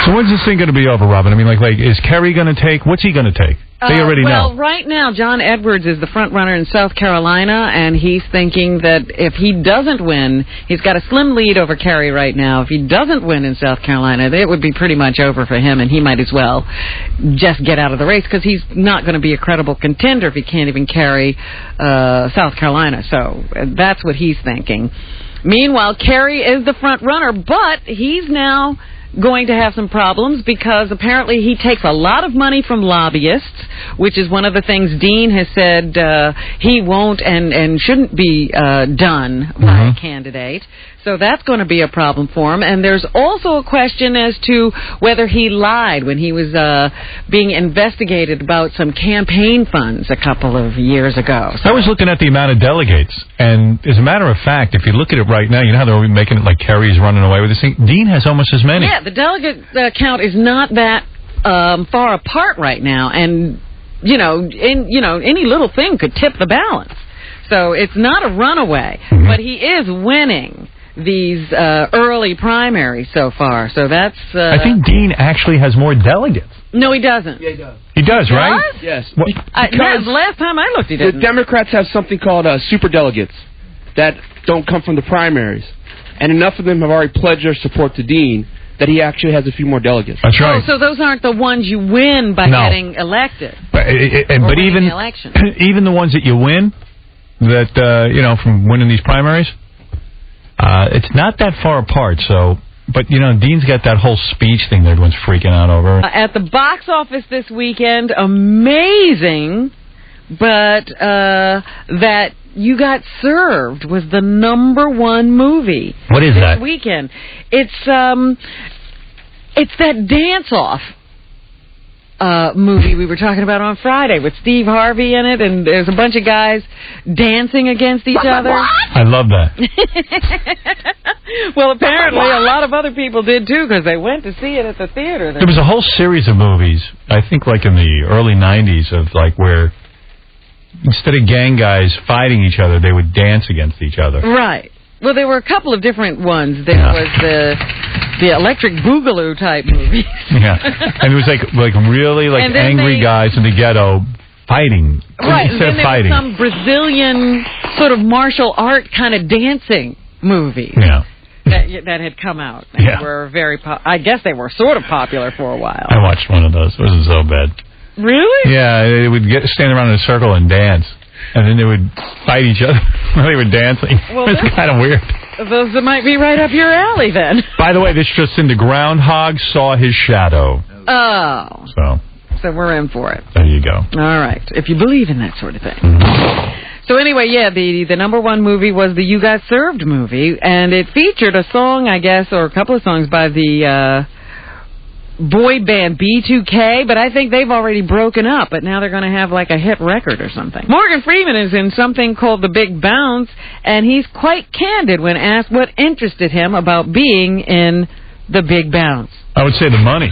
So when's this thing going to be over, Robin? I mean, like, is Kerry going to take? What's he going to take? They already know. Well, right now, John Edwards is the front runner in South Carolina, and he's thinking that if he doesn't win, he's got a slim lead over Kerry right now. If he doesn't win in South Carolina, it would be pretty much over for him, and he might as well just get out of the race because he's not going to be a credible contender if he can't even carry South Carolina. So that's what he's thinking. Meanwhile, Kerry is the front runner, but he's now going to have some problems because apparently he takes a lot of money from lobbyists, which is one of the things Dean has said he won't and shouldn't be done by a candidate. So that's going to be a problem for him. And there's also a question as to whether he lied when he was being investigated about some campaign funds a couple of years ago. So I was looking at the amount of delegates, and as a matter of fact, if you look at it right now, you know how they're making it like Kerry's running away with this thing? Dean has almost as many. Yeah, the delegate count is not that far apart right now. And, any little thing could tip the balance. So it's not a runaway, but he is winning these early primaries so far. So that's... I think Dean actually has more delegates. No, he doesn't. Yeah, he does. He does, right? Yes. Because last time I looked, he didn't. The Democrats have something called superdelegates that don't come from the primaries. And enough of them have already pledged their support to Dean that he actually has a few more delegates. That's right. Oh, so those aren't the ones you win by getting elected. But even even the ones that you win, that from winning these primaries, it's not that far apart. So, but Dean's got that whole speech thing that everyone's freaking out over. At the box office this weekend, amazing, but that You Got Served was the #1 movie. What is that? This weekend. It's that dance-off movie we were talking about on Friday with Steve Harvey in it, and there's a bunch of guys dancing against each other. I love that. Well, apparently a lot of other people did too because they went to see it at the theater. There was a whole series of movies, I think like in the early 90s, of like where instead of gang guys fighting each other, they would dance against each other. Right. Well, there were a couple of different ones. There was the Electric Boogaloo type movies. Yeah, and it was like really angry guys in the ghetto fighting. Right, instead and then of fighting. There was some Brazilian sort of martial art kind of dancing movies. Yeah. That had come out. And were very I guess they were sort of popular for a while. I watched one of those. It wasn't so bad. Really? Yeah, they would stand around in a circle and dance. And then they would fight each other while they were dancing. Well, it was kind of weird. Those might be right up your alley then. By the way, this just in, the groundhog saw his shadow. Oh. So we're in for it. There you go. All right. If you believe in that sort of thing. So anyway, the number one movie was the You Got Served movie, and it featured a song, I guess, or a couple of songs by the boy band B2K, but I think they've already broken up, but now they're going to have like a hit record or something. Morgan Freeman is in something called The Big Bounce, and he's quite candid when asked what interested him about being in The Big Bounce. I would say the money.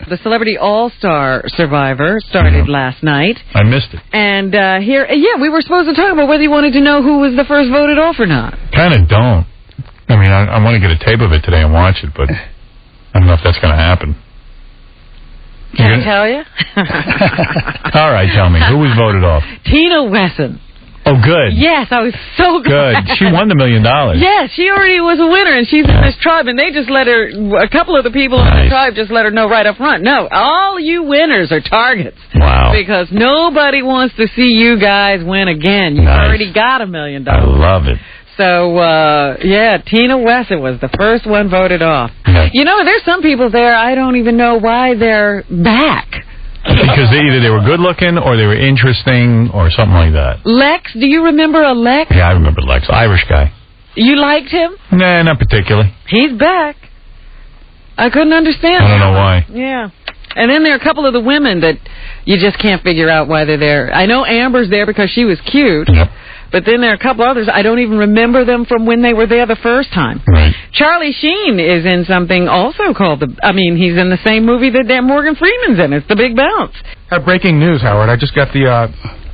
The Celebrity All-Star Survivor started last night. I missed it. And here, we were supposed to talk about whether you wanted to know who was the first voted off or not. Kind of don't. I mean, I want to get a tape of it today and watch it, but I don't know if that's going to happen. Can I tell you? All right, tell me. Who was voted off? Tina Wesson. Oh, good. Yes, I was so glad. Good. She won the $1 million. Yes, she already was a winner, and she's in this tribe, and they just let her, a couple of the people in the tribe just let her know right up front, no, all you winners are targets. Wow. Because nobody wants to see you guys win again. You've already got $1 million. I love it. So, Tina Wesson was the first one voted off. Okay. You know, there's some people there, I don't even know why they're back. Because either they were good looking or they were interesting or something like that. Lex, do you remember a Lex? Yeah, I remember Lex. Irish guy. You liked him? Nah, not particularly. He's back. I couldn't understand. I don't know why. Yeah. And then there are a couple of the women that you just can't figure out why they're there. I know Amber's there because she was cute. Yep. But then there are a couple others. I don't even remember them from when they were there the first time. Right. Charlie Sheen is in something also called he's in the same movie that Morgan Freeman's in. It's The Big Bounce. Breaking news, Howard. I just got the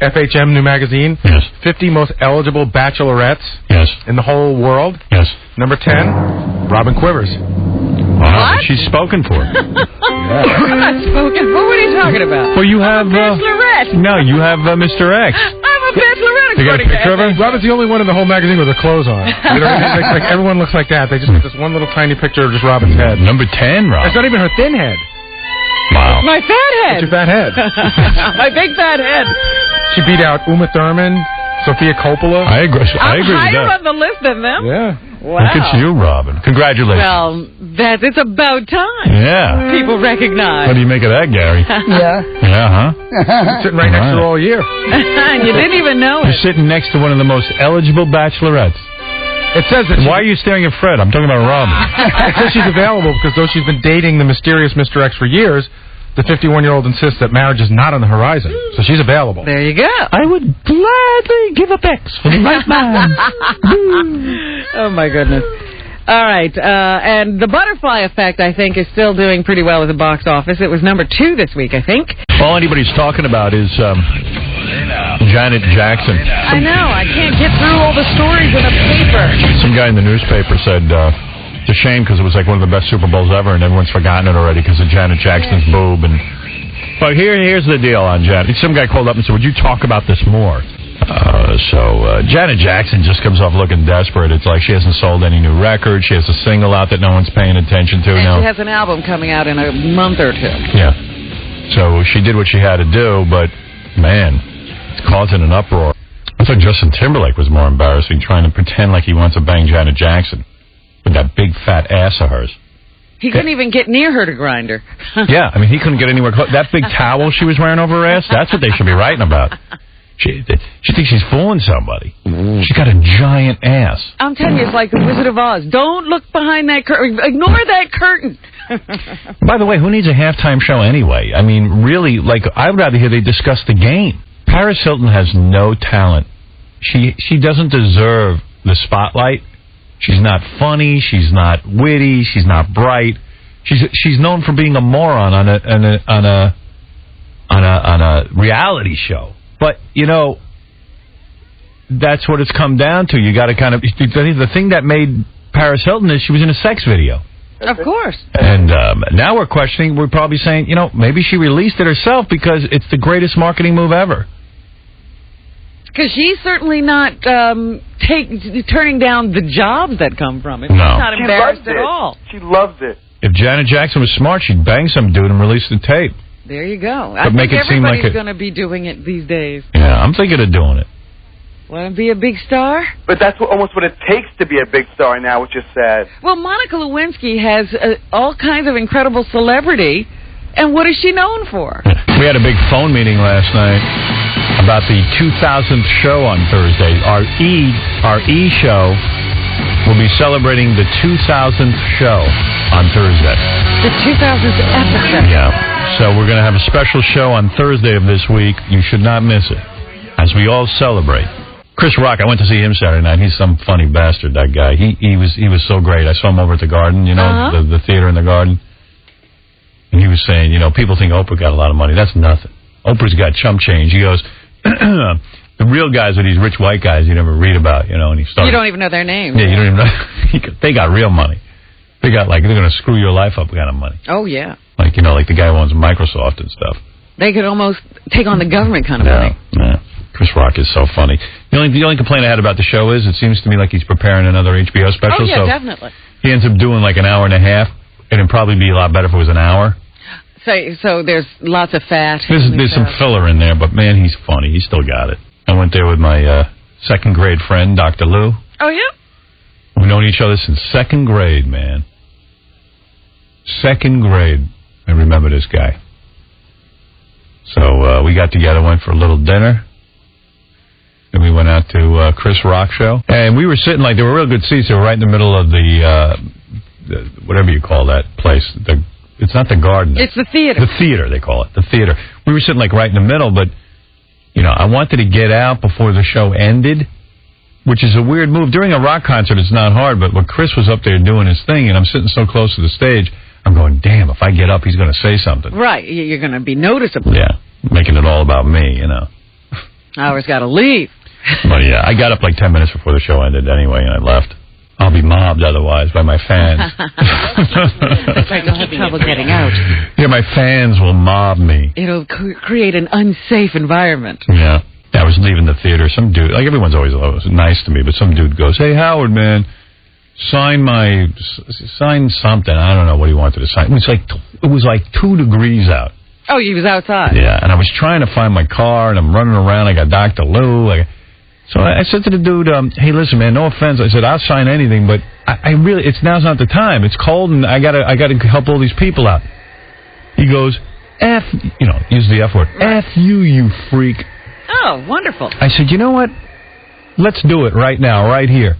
FHM new magazine. Yes. 50 most eligible bachelorettes. Yes. In the whole world. Yes. Number 10, Robin Quivers. Wow, she's spoken for. I'm not spoken for. What are you talking about? Well, you have... Bachelorette. No, you have Mr. X. I'm a bachelorette. You got a picture of her? Robin's the only one in the whole magazine with her clothes on. You know what I mean? Like everyone looks like that. They just have this one little tiny picture of just Robin's head. Number 10, Robin. That's not even her thin head. Wow. My fat head. What's your fat head? My big fat head. She beat out Uma Thurman, Sophia Coppola. I agree with I'm higher that. on the list than them. Yeah. Wow. Look at you, Robin. Congratulations. Well, it's about time. Yeah. People recognize. What do you make of that, Gary? Yeah. Yeah, huh? Sitting right next to her all year. And you didn't even know You're it. sitting next to one of the most eligible bachelorettes. It says that. Why are you staring at Fred? I'm talking about Robin. It says she's available because though she's been dating the mysterious Mr. X for years, the 51-year-old insists that marriage is not on the horizon. So she's available. There you go. I would gladly give up X for the right man. Oh, my goodness. All right. And The Butterfly Effect, I think, is still doing pretty well at the box office. It was number 2 this week, I think. All anybody's talking about is Janet Jackson. I know. I can't get through all the stories in the paper. Some guy in the newspaper said... it's a shame because it was like one of the best Super Bowls ever, and everyone's forgotten it already because of Janet Jackson's boob. But here's the deal on Janet. Some guy called up and said, "Would you talk about this more?" So Janet Jackson just comes off looking desperate. It's like she hasn't sold any new records. She has a single out that no one's paying attention to. And she has an album coming out in a month or two. Yeah. So she did what she had to do, but man, it's causing an uproar. I thought Justin Timberlake was more embarrassing, trying to pretend like he wants to bang Janet Jackson. With that big fat ass of hers. He couldn't even get near her to grind her. Yeah, I mean, he couldn't get anywhere close. That big towel she was wearing over her ass, that's what they should be writing about. She thinks she's fooling somebody. She's got a giant ass. I'm telling you, it's like the Wizard of Oz. Don't look behind that curtain. Ignore that curtain. By the way, who needs a halftime show anyway? I mean, really, like, I would rather hear they discuss the game. Paris Hilton has no talent. She doesn't deserve the spotlight. She's not funny. She's not witty. She's not bright. She's known for being a moron on a reality show. But you know, that's what it's come down to. You got to kind of the thing that made Paris Hilton is she was in a sex video. Of course. And now we're questioning. We're probably saying, you know, maybe she released it herself because it's the greatest marketing move ever. Because she's certainly not turning down the jobs that come from it. No. She's not She embarrassed loves at it. all. She loves it. If Janet Jackson was smart, she'd bang some dude and release the tape. There you go. But I make think it seem like everybody's it- going to be doing it these days. Yeah, I'm thinking of doing it. Want to be a big star? But that's almost what it takes to be a big star now, which is sad. Well, Monica Lewinsky has all kinds of incredible celebrity, and what is she known for? We had a big phone meeting last night about the 2000th show on Thursday. Our E show will be celebrating the 2000th show on Thursday. The 2000th episode. Yeah. So we're going to have a special show on Thursday of this week. You should not miss it, as we all celebrate. Chris Rock, I went to see him Saturday night. He's some funny bastard, that guy. He was so great. I saw him over at the Garden, the theater in the Garden. And he was saying, people think Oprah got a lot of money. That's nothing. Oprah's got chump change. He goes, the real guys are these rich white guys you never read about, and he started. You don't even know their names. Yeah, you don't even know. They got real money. They got, they're going to screw your life up kind of money. Oh, yeah. Like the guy who owns Microsoft and stuff. They could almost take on the government kind of money. Yeah. Chris Rock is so funny. The only complaint I had about the show is it seems to me like he's preparing another HBO special. Oh, yeah, so definitely. He ends up doing like an hour and a half, and it'd probably be a lot better if it was an hour. So there's lots of fat. There's some filler in there, but man, he's funny. He still got it. I went there with my second grade friend, Dr. Lou. Oh, yeah? We've known each other since second grade, man. Second grade. I remember this guy. So we got together, went for a little dinner. Then we went out to Chris Rock show. And we were sitting they were real good seats. They were right in the middle of the whatever you call that place. It's not the Garden. It's the theater. The theater, they call it. The theater. We were sitting right in the middle, but, I wanted to get out before the show ended, which is a weird move. During a rock concert, it's not hard, but when Chris was up there doing his thing, and I'm sitting so close to the stage, I'm going, damn, if I get up, he's going to say something. Right. You're going to be noticeable. Yeah. Making it all about me, I always got to leave. But yeah, I got up 10 minutes before the show ended anyway, and I left. I'll be mobbed otherwise by my fans. That's right, you'll have trouble getting out. Yeah, my fans will mob me. It'll create an unsafe environment. Yeah. I was leaving the theater. Some dude, everyone's always nice to me, but some dude goes, hey, Howard, man, sign something. I don't know what he wanted to sign. It was 2 degrees out. Oh, he was outside. Yeah, and I was trying to find my car, and I'm running around. I got Dr. Lou. So I said to the dude, hey, listen, man, no offense. I said, I'll sign anything, but I really, now's not the time. It's cold, and I gotta help all these people out. He goes, F, use the F word. F you freak. Oh, wonderful. I said, you know what? Let's do it right now, right here.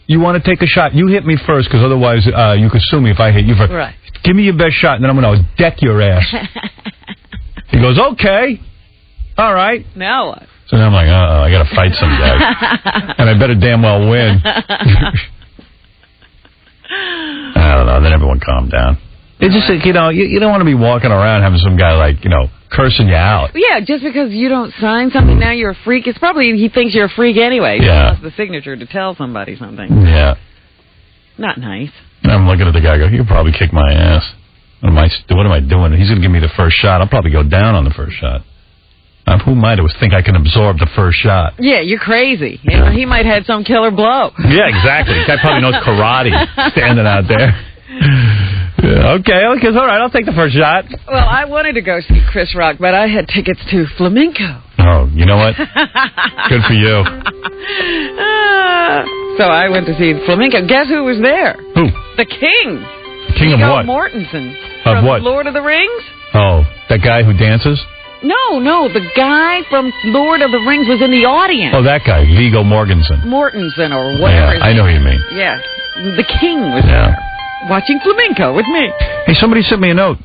You want to take a shot? You hit me first, because otherwise you could sue me if I hit you first. Right. Give me your best shot, and then I'm going to deck your ass. He goes, okay. All right. Now what? So now I'm like, I got to fight some guy. And I better damn well win. I don't know. Then everyone calmed down. It's just you don't want to be walking around having some guy cursing you out. Yeah, just because you don't sign something, now you're a freak. It's probably he thinks you're a freak anyway. Yeah. He wants the signature to tell somebody something. Yeah. Not nice. And I'm looking at the guy. He could probably kick my ass. What am I doing? He's going to give me the first shot. I'll probably go down on the first shot. Who am I to think I can absorb the first shot? Yeah, you're crazy. Yeah. He might have some killer blow. Yeah, exactly. The guy probably knows karate standing out there. Yeah, okay, all right, I'll take the first shot. Well, I wanted to go see Chris Rock, but I had tickets to Flamenco. Oh, you know what? Good for you. So I went to see Flamenco. Guess who was there? Who? The King. King of what? Mortensen. Of from what? Lord of the Rings. Oh, that guy who dances? No, the guy from Lord of the Rings was in the audience. Oh, that guy, Viggo Mortensen. Mortensen or whatever. Yeah, I know who you mean. Yeah, the King was there, watching Flamenco with me. Hey, somebody sent me a note.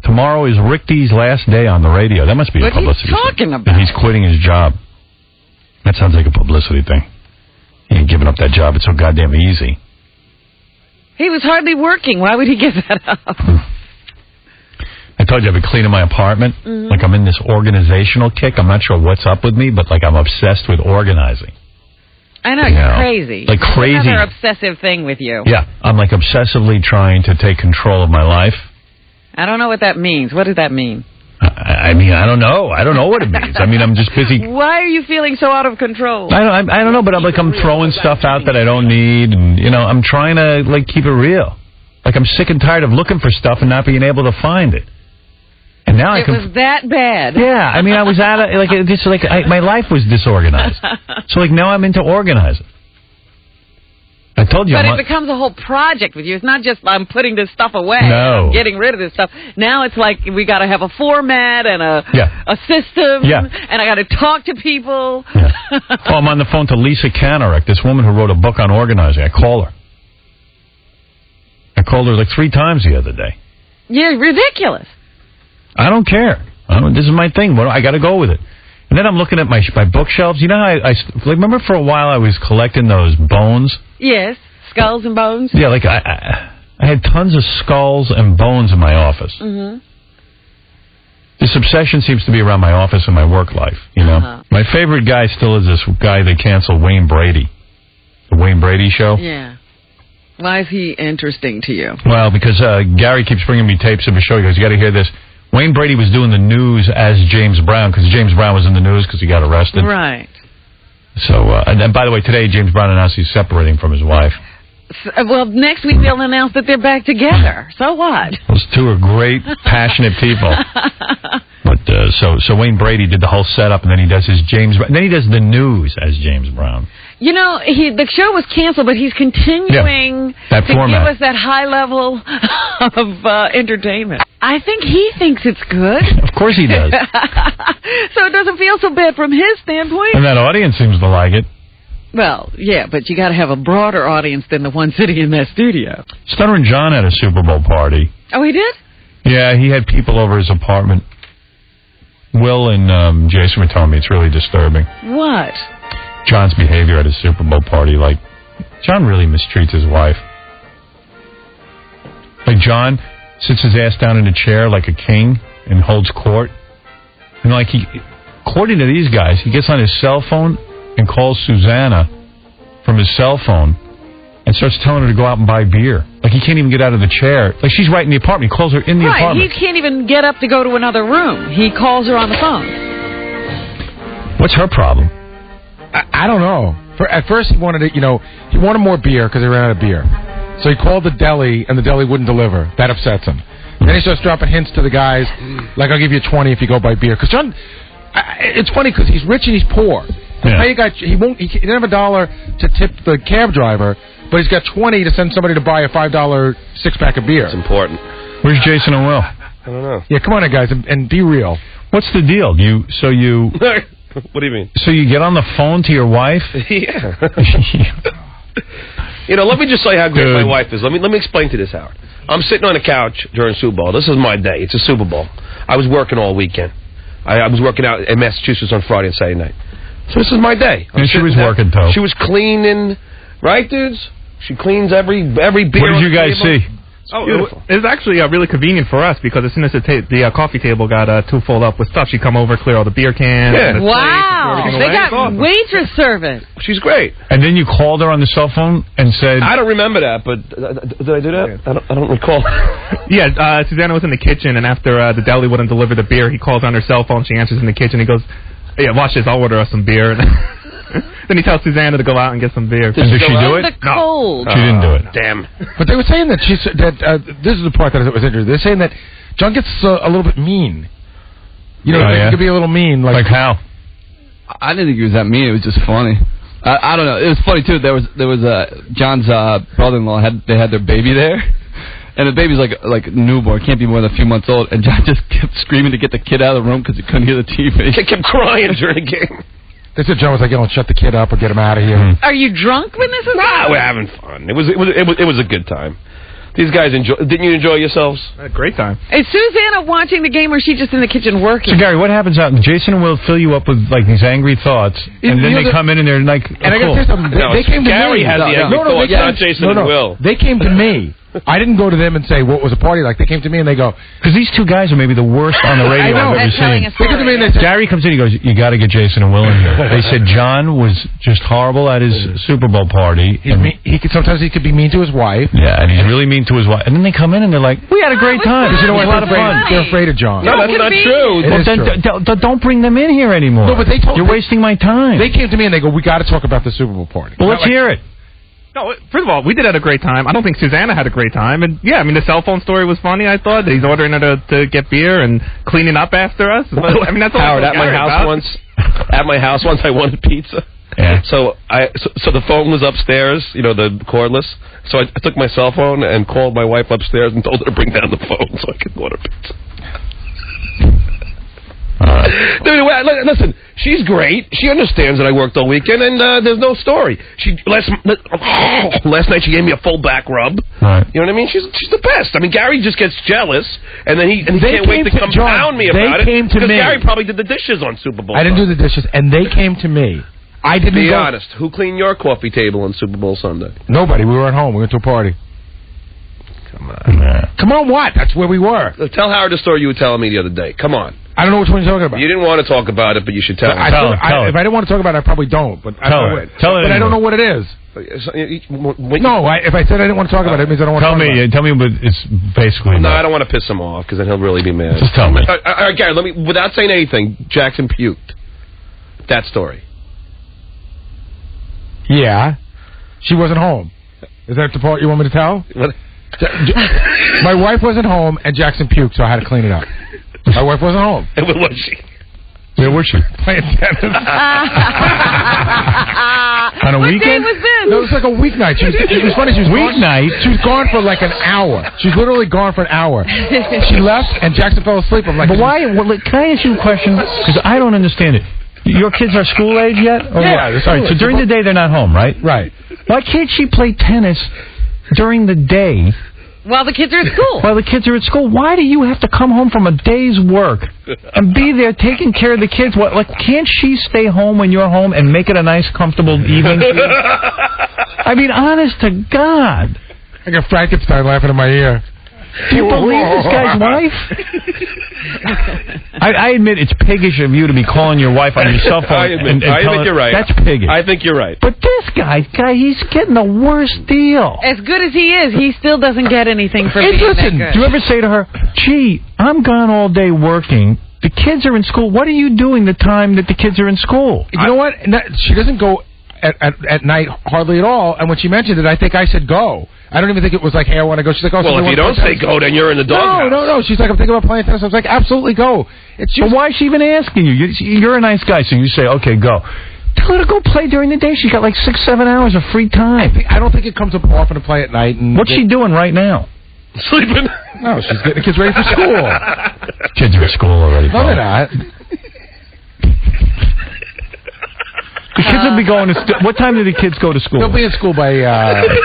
Tomorrow is Rick D's last day on the radio. That must be a publicity thing. What are you talking about? He's quitting his job. That sounds like a publicity thing. He ain't giving up that job. It's so goddamn easy. He was hardly working. Why would he give that up? I told you I've been cleaning my apartment. Mm-hmm. I'm in this organizational kick. I'm not sure what's up with me, but I'm obsessed with organizing. I know, you're crazy. Like crazy. Another obsessive thing with you. Yeah, I'm obsessively trying to take control of my life. I don't know what that means. What does that mean? I mean, I don't know. I don't know what it means. I mean, I'm just busy. Why are you feeling so out of control? I don't know, but I'm throwing stuff out that I don't need, and I'm trying to keep it real. Like I'm sick and tired of looking for stuff and not being able to find it. And now it was that bad. Yeah, I mean, I was out of my life was disorganized. So now I'm into organizing. I told you. But it becomes a whole project with you. It's not just I'm putting this stuff away. No. I'm getting rid of this stuff. Now it's like we got to have a format and a system. Yeah. And I got to talk to people. Yeah. I'm on the phone to Lisa Kanarek, this woman who wrote a book on organizing. I call her. I called her 3 times the other day. You're ridiculous. I don't care. This is my thing. I got to go with it. And then I'm looking at my bookshelves. You know how I remember for a while I was collecting those bones? Yes, skulls and bones. Yeah, I had tons of skulls and bones in my office. Mm-hmm. This obsession seems to be around my office and my work life, My favorite guy still is this guy they canceled, Wayne Brady. The Wayne Brady Show. Yeah. Why is he interesting to you? Well, because Gary keeps bringing me tapes of his show. He goes, you got to hear this. Wayne Brady was doing the news as James Brown, because James Brown was in the news because he got arrested. Right. So, and by the way, today James Brown announced he's separating from his wife. Well, next week they'll announce that they're back together. So what? Those two are great, passionate people. But so Wayne Brady did the whole setup, and then he does his then he does the news as James Brown. The show was canceled, but he's continuing that to format. give us that high level of entertainment. I think he thinks it's good. Of course he does. So it doesn't feel so bad from his standpoint. And that audience seems to like it. Well, yeah, but you got to have a broader audience than the one sitting in that studio. Stuttering John had a Super Bowl party. Oh, he did? Yeah, he had people over his apartment. Will and Jason were telling me it's really disturbing. What? John's behavior at a Super Bowl party. John really mistreats his wife. John sits his ass down in a chair like a king and holds court. And according to these guys, he gets on his cell phone and calls Susanna from his cell phone and starts telling her to go out and buy beer. He can't even get out of the chair. She's right in the apartment. He calls her in the apartment. He can't even get up to go to another room. He calls her on the phone. What's her problem? I don't know. At first he wanted he wanted more beer because he ran out of beer. So he called the deli, and the deli wouldn't deliver. That upsets him. Then he starts dropping hints to the guys, I'll give you 20 if you go buy beer. Because John, it's funny because he's rich and he's poor. Yeah. He didn't have $1 to tip the cab driver, but he's got 20 to send somebody to buy a $5 six-pack of beer. It's important. Where's Jason and Will? I don't know. Yeah, come on in, guys, and be real. What's the deal? What do you mean? So you get on the phone to your wife? Yeah. Let me just say how great my wife is. Let me explain to this, Howard. I'm sitting on the couch during Super Bowl. This is my day. It's a Super Bowl. I was working all weekend. I was working out in Massachusetts on Friday and Saturday night. So this is my day. And she was working, too. She was cleaning, right, dudes? She cleans every beer. What did you guys see? Beautiful. It was actually really convenient for us because as soon as the coffee table got too full up with stuff, she'd come over, clear all the beer cans. Yeah. Wow. They got awesome. Waitress service. She's great. And then you called her on the cell phone and said... I don't remember that, but did I do that? Yeah. I don't recall. Yeah, Susanna was in the kitchen, and after the deli wouldn't deliver the beer, he calls on her cell phone. She answers in the kitchen. He goes, yeah, watch this. I'll order us some beer. Then he tells Susanna to go out and get some beer. And did she do it? No. She didn't do it. Damn. But they were saying that this is the part that was interesting. They're saying that John gets a little bit mean. He could be a little mean. Like how? I didn't think he was that mean. It was just funny. I don't know. It was funny too. There was John's brother-in-law they had their baby there, and the baby's like newborn, can't be more than a few months old. And John just kept screaming to get the kid out of the room because he couldn't hear the TV. He kept crying during the game. They said John was shut the kid up or get him out of here. Are you drunk when this was happening? We're having fun. It was a good time. These guys didn't you enjoy yourselves? A great time. Is Susanna watching the game or is she just in the kitchen working? So Gary, what happens out? Jason will fill you up with these angry thoughts, and then they come in and they're like, and I gotta say something. They came to Gary me. has the angry thoughts, not Jason and Will. They came to me. I didn't go to them and say, what was a party like? They came to me and they go... Because these two guys are maybe the worst on the radio I've ever seen. They come to me and they say, Gary comes in, he goes, you got to get Jason and Will in here. They said John was just horrible at his Super Bowl party. Sometimes he could be mean to his wife. Yeah, and he's really mean to his wife. And then they come in and they're like, we had a great time. Because you know what? A lot of fun. They're afraid of John. No, that's not true. Then don't bring them in here anymore. No, but they told You're wasting my time. They came to me and they go, we got to talk about the Super Bowl party. Well, let's hear it. No, first of all, we did have a great time. I don't think Susanna had a great time. And, yeah, I mean, the cell phone story was funny, I thought. He's ordering her to get beer and cleaning up after us. But, I mean, that's all Howard, at my house once, I wanted pizza. Yeah. So the phone was upstairs, the cordless. So I took my cell phone and called my wife upstairs and told her to bring down the phone so I could order pizza. Listen, she's great. She understands that I worked all weekend, and there's no story. Last night she gave me a full back rub. Right. You know what I mean? She's the best. I mean, Gary just gets jealous, and then he can't wait to compound me about it. They came to me. Gary probably did the dishes on Super Bowl. I didn't do the dishes, and they came to me. I didn't Be honest. Who cleaned your coffee table on Super Bowl Sunday? Nobody. We were at home. We went to a party. Come on. Come on, what? That's where we were. Tell Howard the story you were telling me the other day. Come on. I don't know which one you're talking about. You didn't want to talk about it, but you should tell him. If I didn't want to talk about it, I probably don't. But I don't know what it is. No, if I said I didn't want to talk about it, it means I don't want to talk about it. Tell me what it's basically. No, I don't want to piss him off, because then he'll really be mad. Just tell me. All right, Gary, without saying anything, Jackson puked. That story. Yeah. She wasn't home. Is that the part you want me to tell? My wife wasn't home, and Jackson puked, so I had to clean it up. My wife wasn't home. And where was she? Where was she? Playing tennis. On a weekend? What day was this? No, it was like a weeknight. It was funny. She was weeknight? She was gone for like an hour. She was literally gone for an hour. She left, and Jackson fell asleep. I'm like, but why? Well, can I ask you a question? Because I don't understand it. Your kids are school age yet? Yeah. All right, so during the day they're not home, right? Right. Why can't she play tennis during the day? While the kids are at school. While the kids are at school. Why do you have to come home from a day's work and be there taking care of the kids? What? Like, can't she stay home when you're home and make it a nice, comfortable evening? I mean, honest to God. I got Frankenstein laughing in my ear. Do you believe this guy's wife? I admit it's piggish of you to be calling your wife on your cell phone. I admit you're right. That's piggish. I think you're right. But this guy, he's getting the worst deal. As good as he is, he still doesn't get anything for being that good. Do you ever say to her, gee, I'm gone all day working. The kids are in school. What are you doing the time that the kids are in school? You know what? She doesn't go at night hardly at all. And when she mentioned it, I think I said go. I don't even think it was like, hey, I want to go. She's like, oh, well, if you don't say go, then you're in the doghouse. No. She's like, I'm thinking about playing tennis. I was like, absolutely go. But why is she even asking you? You're a nice guy, so you say, okay, go. Tell her to go play during the day. She's got like 6-7 hours of free time. I don't think it comes up often to play at night. What's she doing right now? Sleeping. No, she's getting the kids ready for school. Kids are at school already. No, they're not. The kids will be going to what time do the kids go to school? They'll be in school by 9?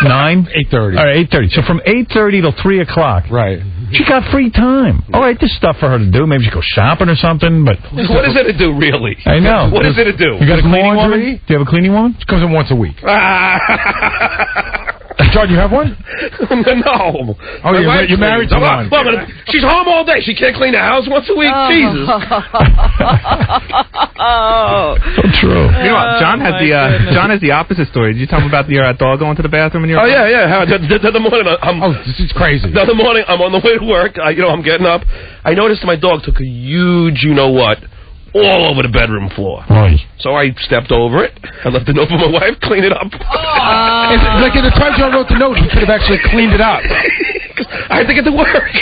8:30. All right, 8:30. So from 8:30 till 3 o'clock. Right. She got free time. All right, there's stuff for her to do. Maybe she go shopping or something. But what is it to do, really? I know. What is it to do? You got a cleaning woman? Do you have a cleaning woman? She comes in once a week. John, you have one? No. Oh, you're married to one. She's home all day. She can't clean the house once a week. Jesus. So true. You know what? John has the opposite story. Did you tell him about your dog going to the bathroom in your? Oh yeah. The other morning, this is crazy. The other morning, I'm on the way to work. I'm getting up. I noticed my dog took a huge, you-know-what, all over the bedroom floor. Right. So I stepped over it. I left a note for my wife, clean it up. Like in the time John wrote the note, he could have actually cleaned it up. I had to get to work.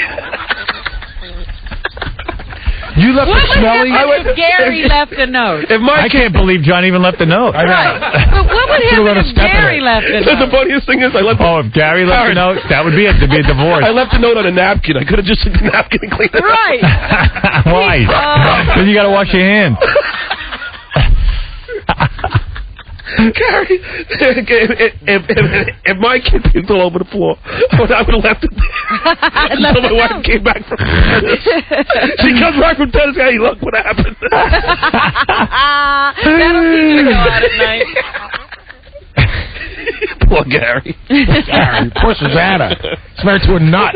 You left what a smelly... If Gary left a note? I can't believe John even left a note. I know. But what would happen if Gary left a note? The funniest thing is I left if Gary left a note, that would be it. There'd be a divorce. I left a note on a napkin. I could have just took the napkin and cleaned it up. Right. Why? Then you got to wash your hands. Gary, if my kid puked all over the floor, I would have left it there until my wife came back from tennis. She comes back from tennis. Hey, look what happened. That'll keep you go out at night. Poor Poor Gary. Gary, poor Susanna. She's married to a nut.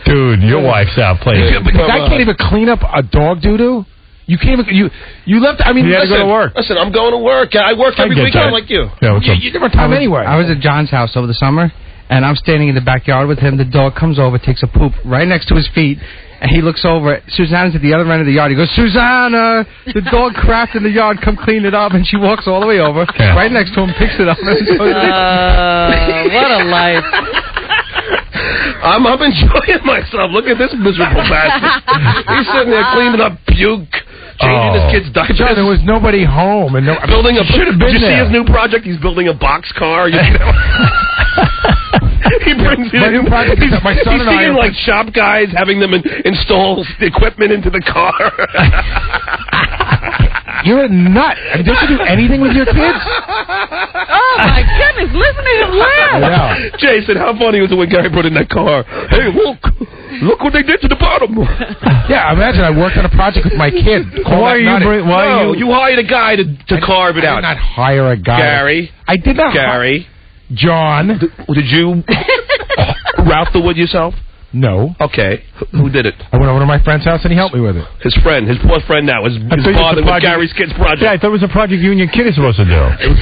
Dude, your wife's out playing. The guy can't even clean up a dog doo-doo? You can't even... You left... I mean, you had to go to work. Listen, I'm going to work. I work every weekend like you. Yeah, you never have time anyway. I was at John's house over the summer, and I'm standing in the backyard with him. The dog comes over, takes a poop right next to his feet, and he looks over. Susanna's at the other end of the yard. He goes, Susanna, the dog crapped in the yard. Come clean it up. And she walks all the way over, right next to him, picks it up. And goes, what a life. I'm enjoying myself. Look at this miserable bastard. He's sitting there cleaning up puke, changing his kid's diapers. John, there was nobody home. And building a... Should have been Did you see there. his new project? He's building a box car. You know? He brings it in. My son He's and I seeing like shop guys, having them install the equipment into the car. You're a nut. I mean, don't you do anything with your kids? Oh, my goodness. Listen to him laugh. Yeah. Jason, how funny was it when Gary put in that car? Hey, look what they did to the bottom. Yeah, imagine I worked on a project with my kid. You hired a guy to carve it out. I did not hire a guy. Gary. I did not. Gary. John. Did you route the wood yourself? No. Okay. Who did it? I went over to my friend's house and he helped me with it. His friend, his poor friend now, his father with Gary's kid's project. Yeah, I thought it was a project you and your kid are supposed to do. It was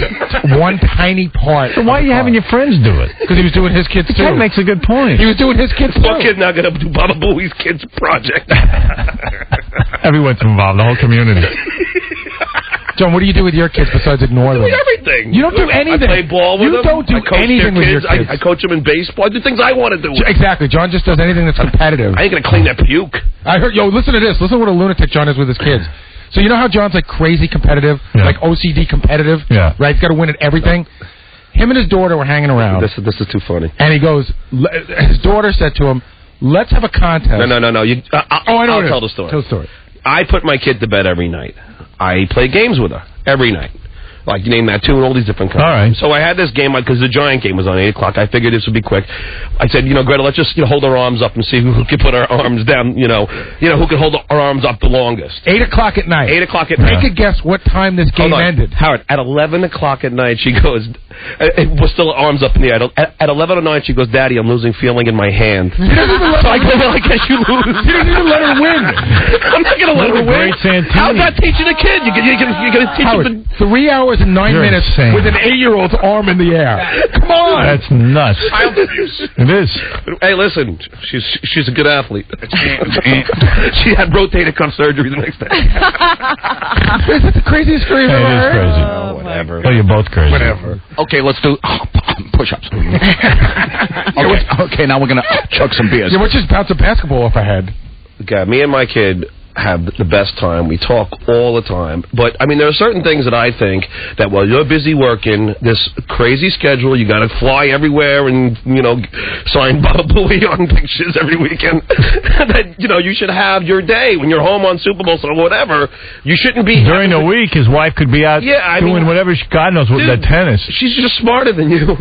one tiny part. So why are you having your friends do it? Because he was doing his kids too. That makes a good point. He was doing his kids Poor kid now going to do Baba Booey's kid's project. Everyone's involved, the whole community. John, what do you do with your kids besides ignore them? I do everything. You don't do anything. I play ball with them. You don't do anything with your kids. I coach them in baseball. I do things I want to do. Exactly. John just does anything that's competitive. I ain't going to clean that puke. I heard. Yo, listen to this. Listen to what a lunatic John is with his kids. So you know how John's like crazy competitive? Yeah. Like OCD competitive? Yeah. Right? He's got to win at everything. Him and his daughter were hanging around. This is too funny. And he goes, his daughter said to him, let's have a contest. No. I know. I'll tell the story. Tell the story. I put my kid to bed every night. I play games with her every night. Like, you name that, too, and all these different kinds. All right. So I had this game, because the Giant game was on 8 o'clock. I figured this would be quick. I said, Greta, let's just hold our arms up and see who can put our arms down, who can hold our arms up the longest. 8 o'clock at night. 8 o'clock at night. Take a guess what time this game ended. Howard, at 11 o'clock at night, she goes, we're still arms up in the air. At 11:09, she goes, Daddy, I'm losing feeling in my hand. He doesn't even let I go, well, I guess you lose. He doesn't even let her win. I'm not going to let her win. Great Santini. How's that teaching a kid? You're going to teach Howard, him 3 hours and 9 minutes insane. with an 8-year-old's arm in the air. Come on. That's nuts. Child abuse. It is. Hey, listen, she's a good athlete. She had rotator cuff surgery the next day. Is that the craziest story I've ever It is heard? crazy. Whatever. Oh, you're both crazy. Whatever. Okay, let's do push-ups. Okay, now we're going to chug some beers. Yeah, we're just bounce a basketball off our head. Okay, me and my kid have the best time. We talk all the time. But, I mean, there are certain things that I think that while you're busy working, this crazy schedule, you got to fly everywhere and, sign Baba Booey on pictures every weekend, that, you should have your day when you're home on Super Bowl or whatever. You shouldn't be... During the week, his wife could be out doing whatever, God knows what, dude, that tennis. She's just smarter than you.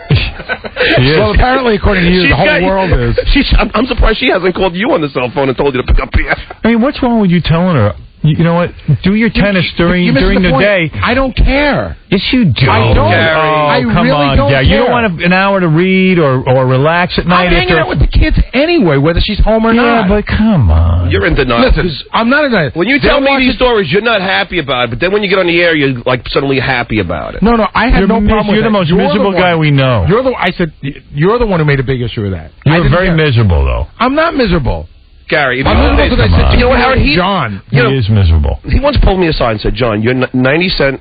Well, apparently, according to you, the whole world is. I'm surprised she hasn't called you on the cell phone and told you to pick up the... I mean, what's wrong with you telling her, you know what, do your tennis during the day? I don't care. Yes, you do. I don't. I come really on, don't Gary. care. You don't want an hour to read or relax at night. I'm hanging out with the kids anyway, whether she's home or not. Yeah, but come on. You're in denial. Listen, I'm not in denial. When you tell me these stories, you're not happy about it, but then when you get on the air, you're suddenly happy about it. No, I had no problem with You're the most miserable guy we know. I said, you're the one who made a big issue of that. You're very miserable, though. I'm not miserable. Gary, if I'm miserable because I said, you know what, Howard? John. He is miserable. He once pulled me aside and said, John, you're 90%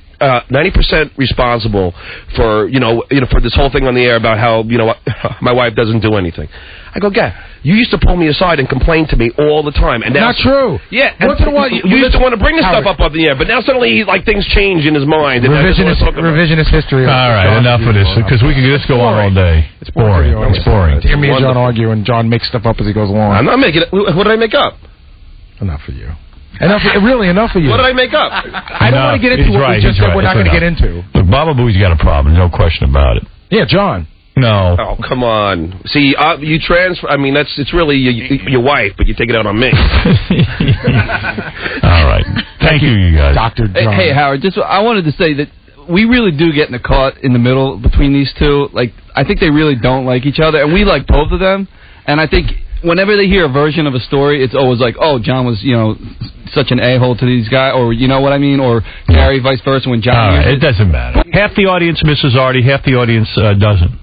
responsible for, for this whole thing on the air about how, my wife doesn't do anything. I go, Gary, you used to pull me aside and complain to me all the time. And now, not true. Yeah. Once in a while, you used to want to bring this stuff up on the air, but now suddenly, things change in his mind. And Revisionist history. All right, enough of this, because we can just go on all day. It's boring. It's boring. Hear me and John argue, and John makes stuff up as he goes along. I'm not making it. What did I make up? Enough for you. Enough for you. What did I make up? I don't want to get into what we just said we're not going to get into. Look, Baba Booey's got a problem, no question about it. Yeah, John. No. Oh, come on. See, you transfer... I mean, it's really your wife, but you take it out on me. All right. Thank you guys. Dr. John. Hey, Howard, I wanted to say that we really do get caught in the middle between these two. Like, I think they really don't like each other, and we like both of them. And I think whenever they hear a version of a story, it's always like, oh, John was, such an a-hole to these guys, or you know what I mean, or Gary, vice versa. When John, it doesn't matter. Half the audience misses Artie, half the audience doesn't.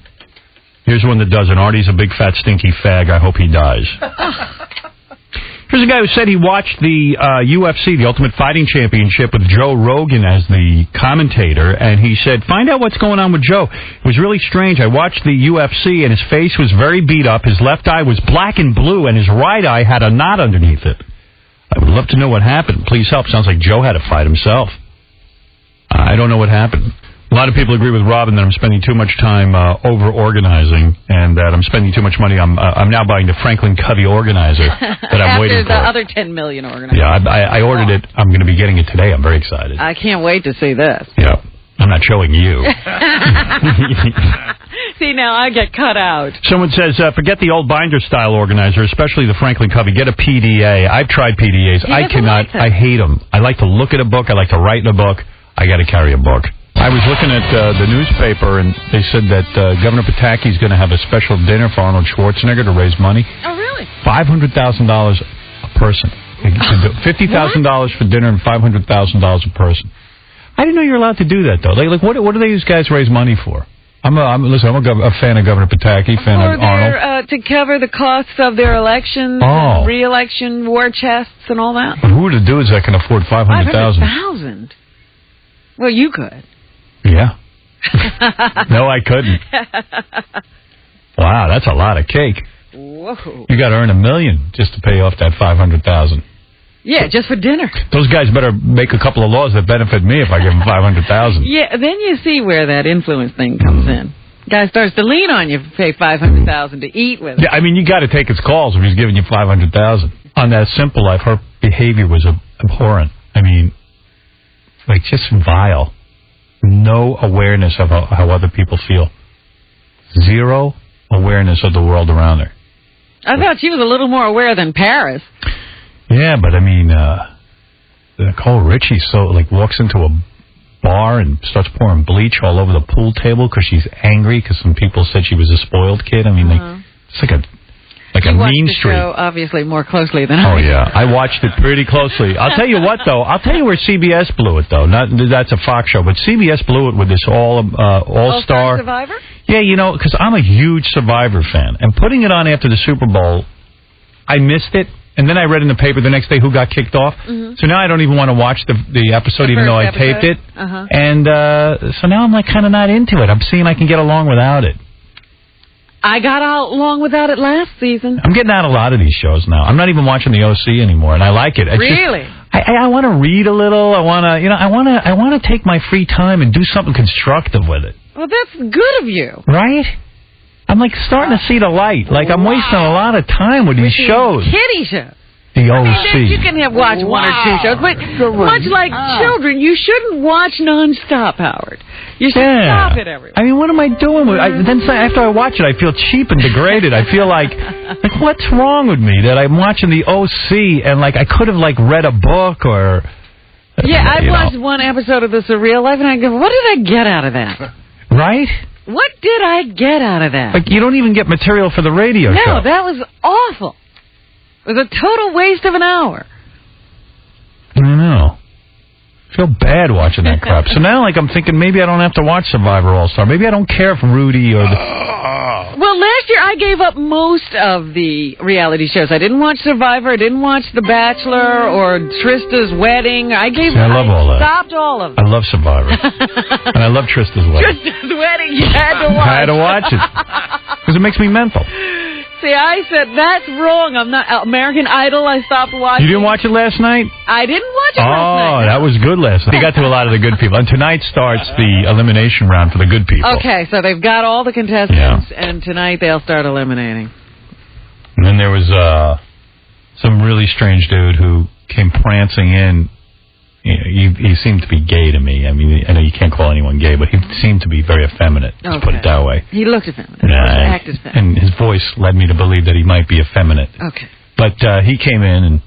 Here's one that doesn't. Artie's a big fat stinky fag. I hope he dies. Here's a guy who said he watched the UFC, the Ultimate Fighting Championship, with Joe Rogan as the commentator, and he said, find out what's going on with Joe. It was really strange. I watched the UFC, and his face was very beat up. His left eye was black and blue, and his right eye had a knot underneath it. I would love to know what happened. Please help. Sounds like Joe had to fight himself. I don't know what happened. A lot of people agree with Robin that I'm spending too much time over-organizing and that I'm spending too much money. I'm now buying the Franklin Covey organizer that I'm waiting for. After the other 10 million organizers. Yeah, I ordered it. I'm going to be getting it today. I'm very excited. I can't wait to see this. Yeah, I'm not showing you. See, now I get cut out. Someone says, forget the old binder-style organizer, especially the Franklin Covey. Get a PDA. I've tried PDAs. I cannot. I hate them. I like to look at a book. I like to write in a book. I got to carry a book. I was looking at the newspaper, and they said that Governor Pataki's going to have a special dinner for Arnold Schwarzenegger to raise money. Oh, really? $500,000 a person. $50,000 for dinner and $500,000 a person. I didn't know you were allowed to do that, though. Like, what do these guys raise money for? I'm a fan of Governor Pataki, fan of Arnold. To cover the costs of their elections, re-election, war chests, and all that. Who are the dudes that can afford $500,000? $500,000? Well, you could. Yeah. No, I couldn't. Wow, that's a lot of cake. Whoa. You got to earn $1 million just to pay off that $500,000. Yeah, just for dinner. Those guys better make a couple of laws that benefit me if I give them $500,000. Yeah, then you see where that influence thing comes in. Guy starts to lean on you if you pay $500,000 to eat with. Yeah, I mean, you got to take his calls if he's giving you $500,000. On that Simple Life, her behavior was abhorrent. I mean, like just vile. No awareness of how other people feel. Zero awareness of the world around her. I thought she was a little more aware than Paris. Yeah, but I mean, Nicole Richie walks into a bar and starts pouring bleach all over the pool table because she's angry because some people said she was a spoiled kid. I mean, it's like a mean streak. You watched the show obviously more closely than I. Oh yeah, I watched it pretty closely. I'll tell you what though. I'll tell you where CBS blew it though. That's a Fox show, but CBS blew it with this all-star Survivor. Yeah, because I'm a huge Survivor fan, and putting it on after the Super Bowl, I missed it. And then I read in the paper the next day who got kicked off. Mm-hmm. So now I don't even want to watch the episode, even though I taped it. Uh-huh. And so now I'm kind of not into it. I'm seeing I can get along without it. I got along without it last season. I'm getting out a lot of these shows now. I'm not even watching the OC anymore, and I like it. It's really? I want to read a little. I want to take my free time and do something constructive with it. Well, that's good of you. Right? I'm starting to see the light. I'm wasting a lot of time with these shows. Kiddie shows. The OC. You can watch one or two shows, but much like children, you shouldn't watch nonstop, Howard. You should stop it every. I mean, what am I doing with it? Then after I watch it, I feel cheap and degraded. I feel like what's wrong with me that I'm watching the OC and I could have read a book or. Yeah, I watched one episode of The Surreal Life, and I go, what did I get out of that? Right? What did I get out of that? You don't even get material for the radio show. No, that was awful. It was a total waste of an hour. I don't know. I feel bad watching that crap. So now, I'm thinking maybe I don't have to watch Survivor All-Star. Maybe I don't care if Rudy or Well, last year I gave up most of the reality shows. I didn't watch Survivor. I didn't watch The Bachelor or Trista's Wedding. I love all that. Stopped all of them. I love Survivor. And I love Trista's Wedding. Trista's Wedding, you had to watch. I had to watch it. Because it makes me mental. See, I said, that's wrong. I'm not American Idol. I stopped watching. You didn't watch it last night? I didn't watch it last night. Oh, that was good last night. They got to a lot of the good people. And tonight starts the elimination round for the good people. Okay, so they've got all the contestants, and tonight they'll start eliminating. And then there was some really strange dude who came prancing in. He seemed to be gay to me. I mean, I know you can't call anyone gay, but he seemed to be very effeminate. Let's put it that way. He looked effeminate. Acted effeminate. And his voice led me to believe that he might be effeminate. Okay. But he came in and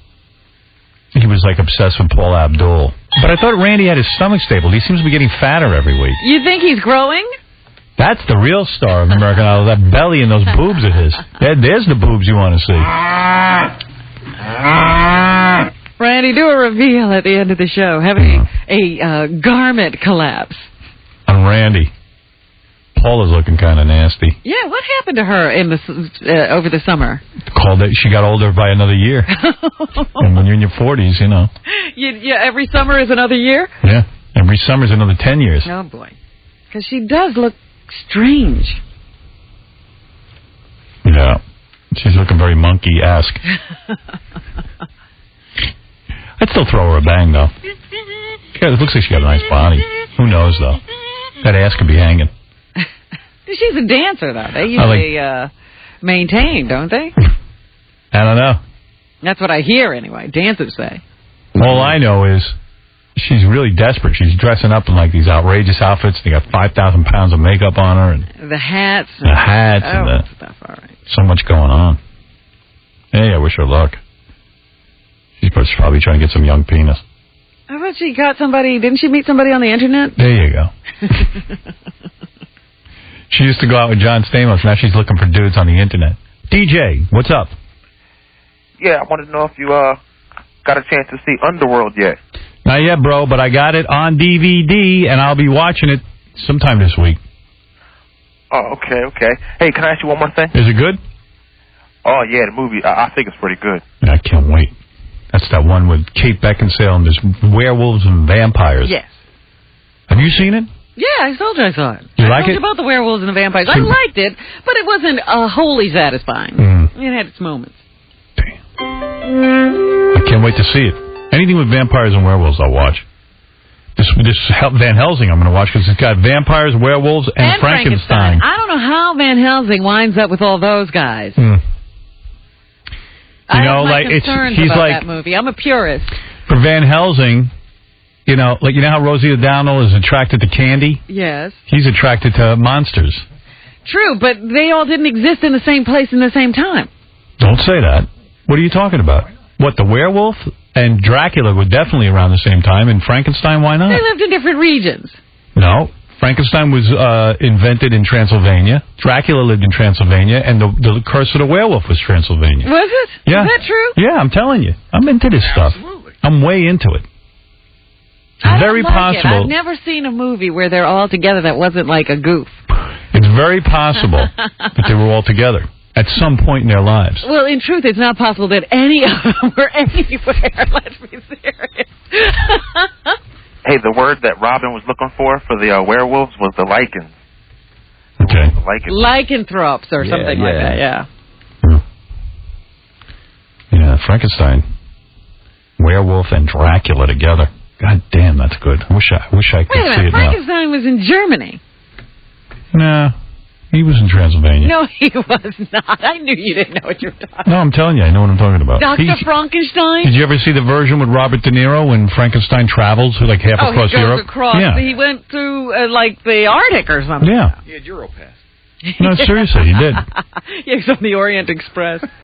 he was obsessed with Paula Abdul. But I thought Randy had his stomach stable. He seems to be getting fatter every week. You think he's growing? That's the real star of American Idol, that belly and those boobs of his. There's the boobs you want to see. Randy, do a reveal at the end of the show. Having a garment collapse. On Randy. Paula's looking kind of nasty. Yeah, what happened to her in the over the summer? She got older by another year. And when you're in your 40s, you know. Yeah, every summer is another year? Yeah, every summer's another 10 years. Oh, boy. Because she does look strange. Yeah, she's looking very monkey-esque. I'd still throw her a bang, though. Yeah, it looks like she got a nice body. Who knows, though? That ass could be hanging. She's a dancer, though. They usually maintain, don't they? I don't know. That's what I hear, anyway. Dancers say. All I know is she's really desperate. She's dressing up in, like, these outrageous outfits. They got 5,000 pounds of makeup on her. And the hats. The hats. Oh, and stuff, all right. So much going on. Hey, I wish her luck. She's probably trying to get some young penis. I bet she got somebody. Didn't she meet somebody on the internet? There you go. She used to go out with John Stamos. Now she's looking for dudes on the internet. DJ, what's up? Yeah, I wanted to know if you got a chance to see Underworld yet. Not yet, bro, but I got it on DVD, and I'll be watching it sometime this week. Oh, okay. Hey, can I ask you one more thing? Is it good? Oh, yeah, the movie, I think it's pretty good. Yeah, I can't wait. That's that one with Kate Beckinsale and there's werewolves and vampires. Yes. Have you seen it? Yeah, I told you I saw it. You like I told it? you about the werewolves and the vampires. I liked it, but it wasn't wholly satisfying. It had its moments. I can't wait to see it. Anything with vampires and werewolves, I'll watch. This Van Helsing I'm going to watch because it's got vampires, werewolves, and Frankenstein. I don't know how Van Helsing winds up with all those guys. You know, like he's like that movie. I'm a purist. For Van Helsing, you know how Rosie O'Donnell is attracted to candy? Yes. He's attracted to monsters. True, but they all didn't exist in the same place in the same time. Don't say that. What are you talking about? What, the werewolf and Dracula were definitely around the same time, and Frankenstein, why not? They lived in different regions. No. Frankenstein was invented in Transylvania. Dracula lived in Transylvania, and the Curse of the Werewolf was Transylvania. Was it? Yeah. Is that true? Yeah, I'm telling you. I'm into this stuff. I'm way into it. It's very possible. I've never seen a movie where they're all together that wasn't like a goof. It's very possible that they were all together at some point in their lives. Well, in truth, it's not possible that any of them were anywhere. Let's be serious. Hey, the word that Robin was looking for the werewolves was the lichens. Okay. Lycanthropes or something like that, yeah. Yeah, Frankenstein, werewolf, and Dracula together. God damn, that's good. I wish I could see it now. Frankenstein was in Germany. Nah, he was in Transylvania. No, he was not. I knew you didn't know what you were talking about. No, I'm telling you, I know what I'm talking about. Dr. Frankenstein? Did you ever see the version with Robert De Niro when Frankenstein travels like half across Europe? Yeah. He went through like the Arctic or something. Yeah. He had Europass. No, seriously, he did. He was on the Orient Express.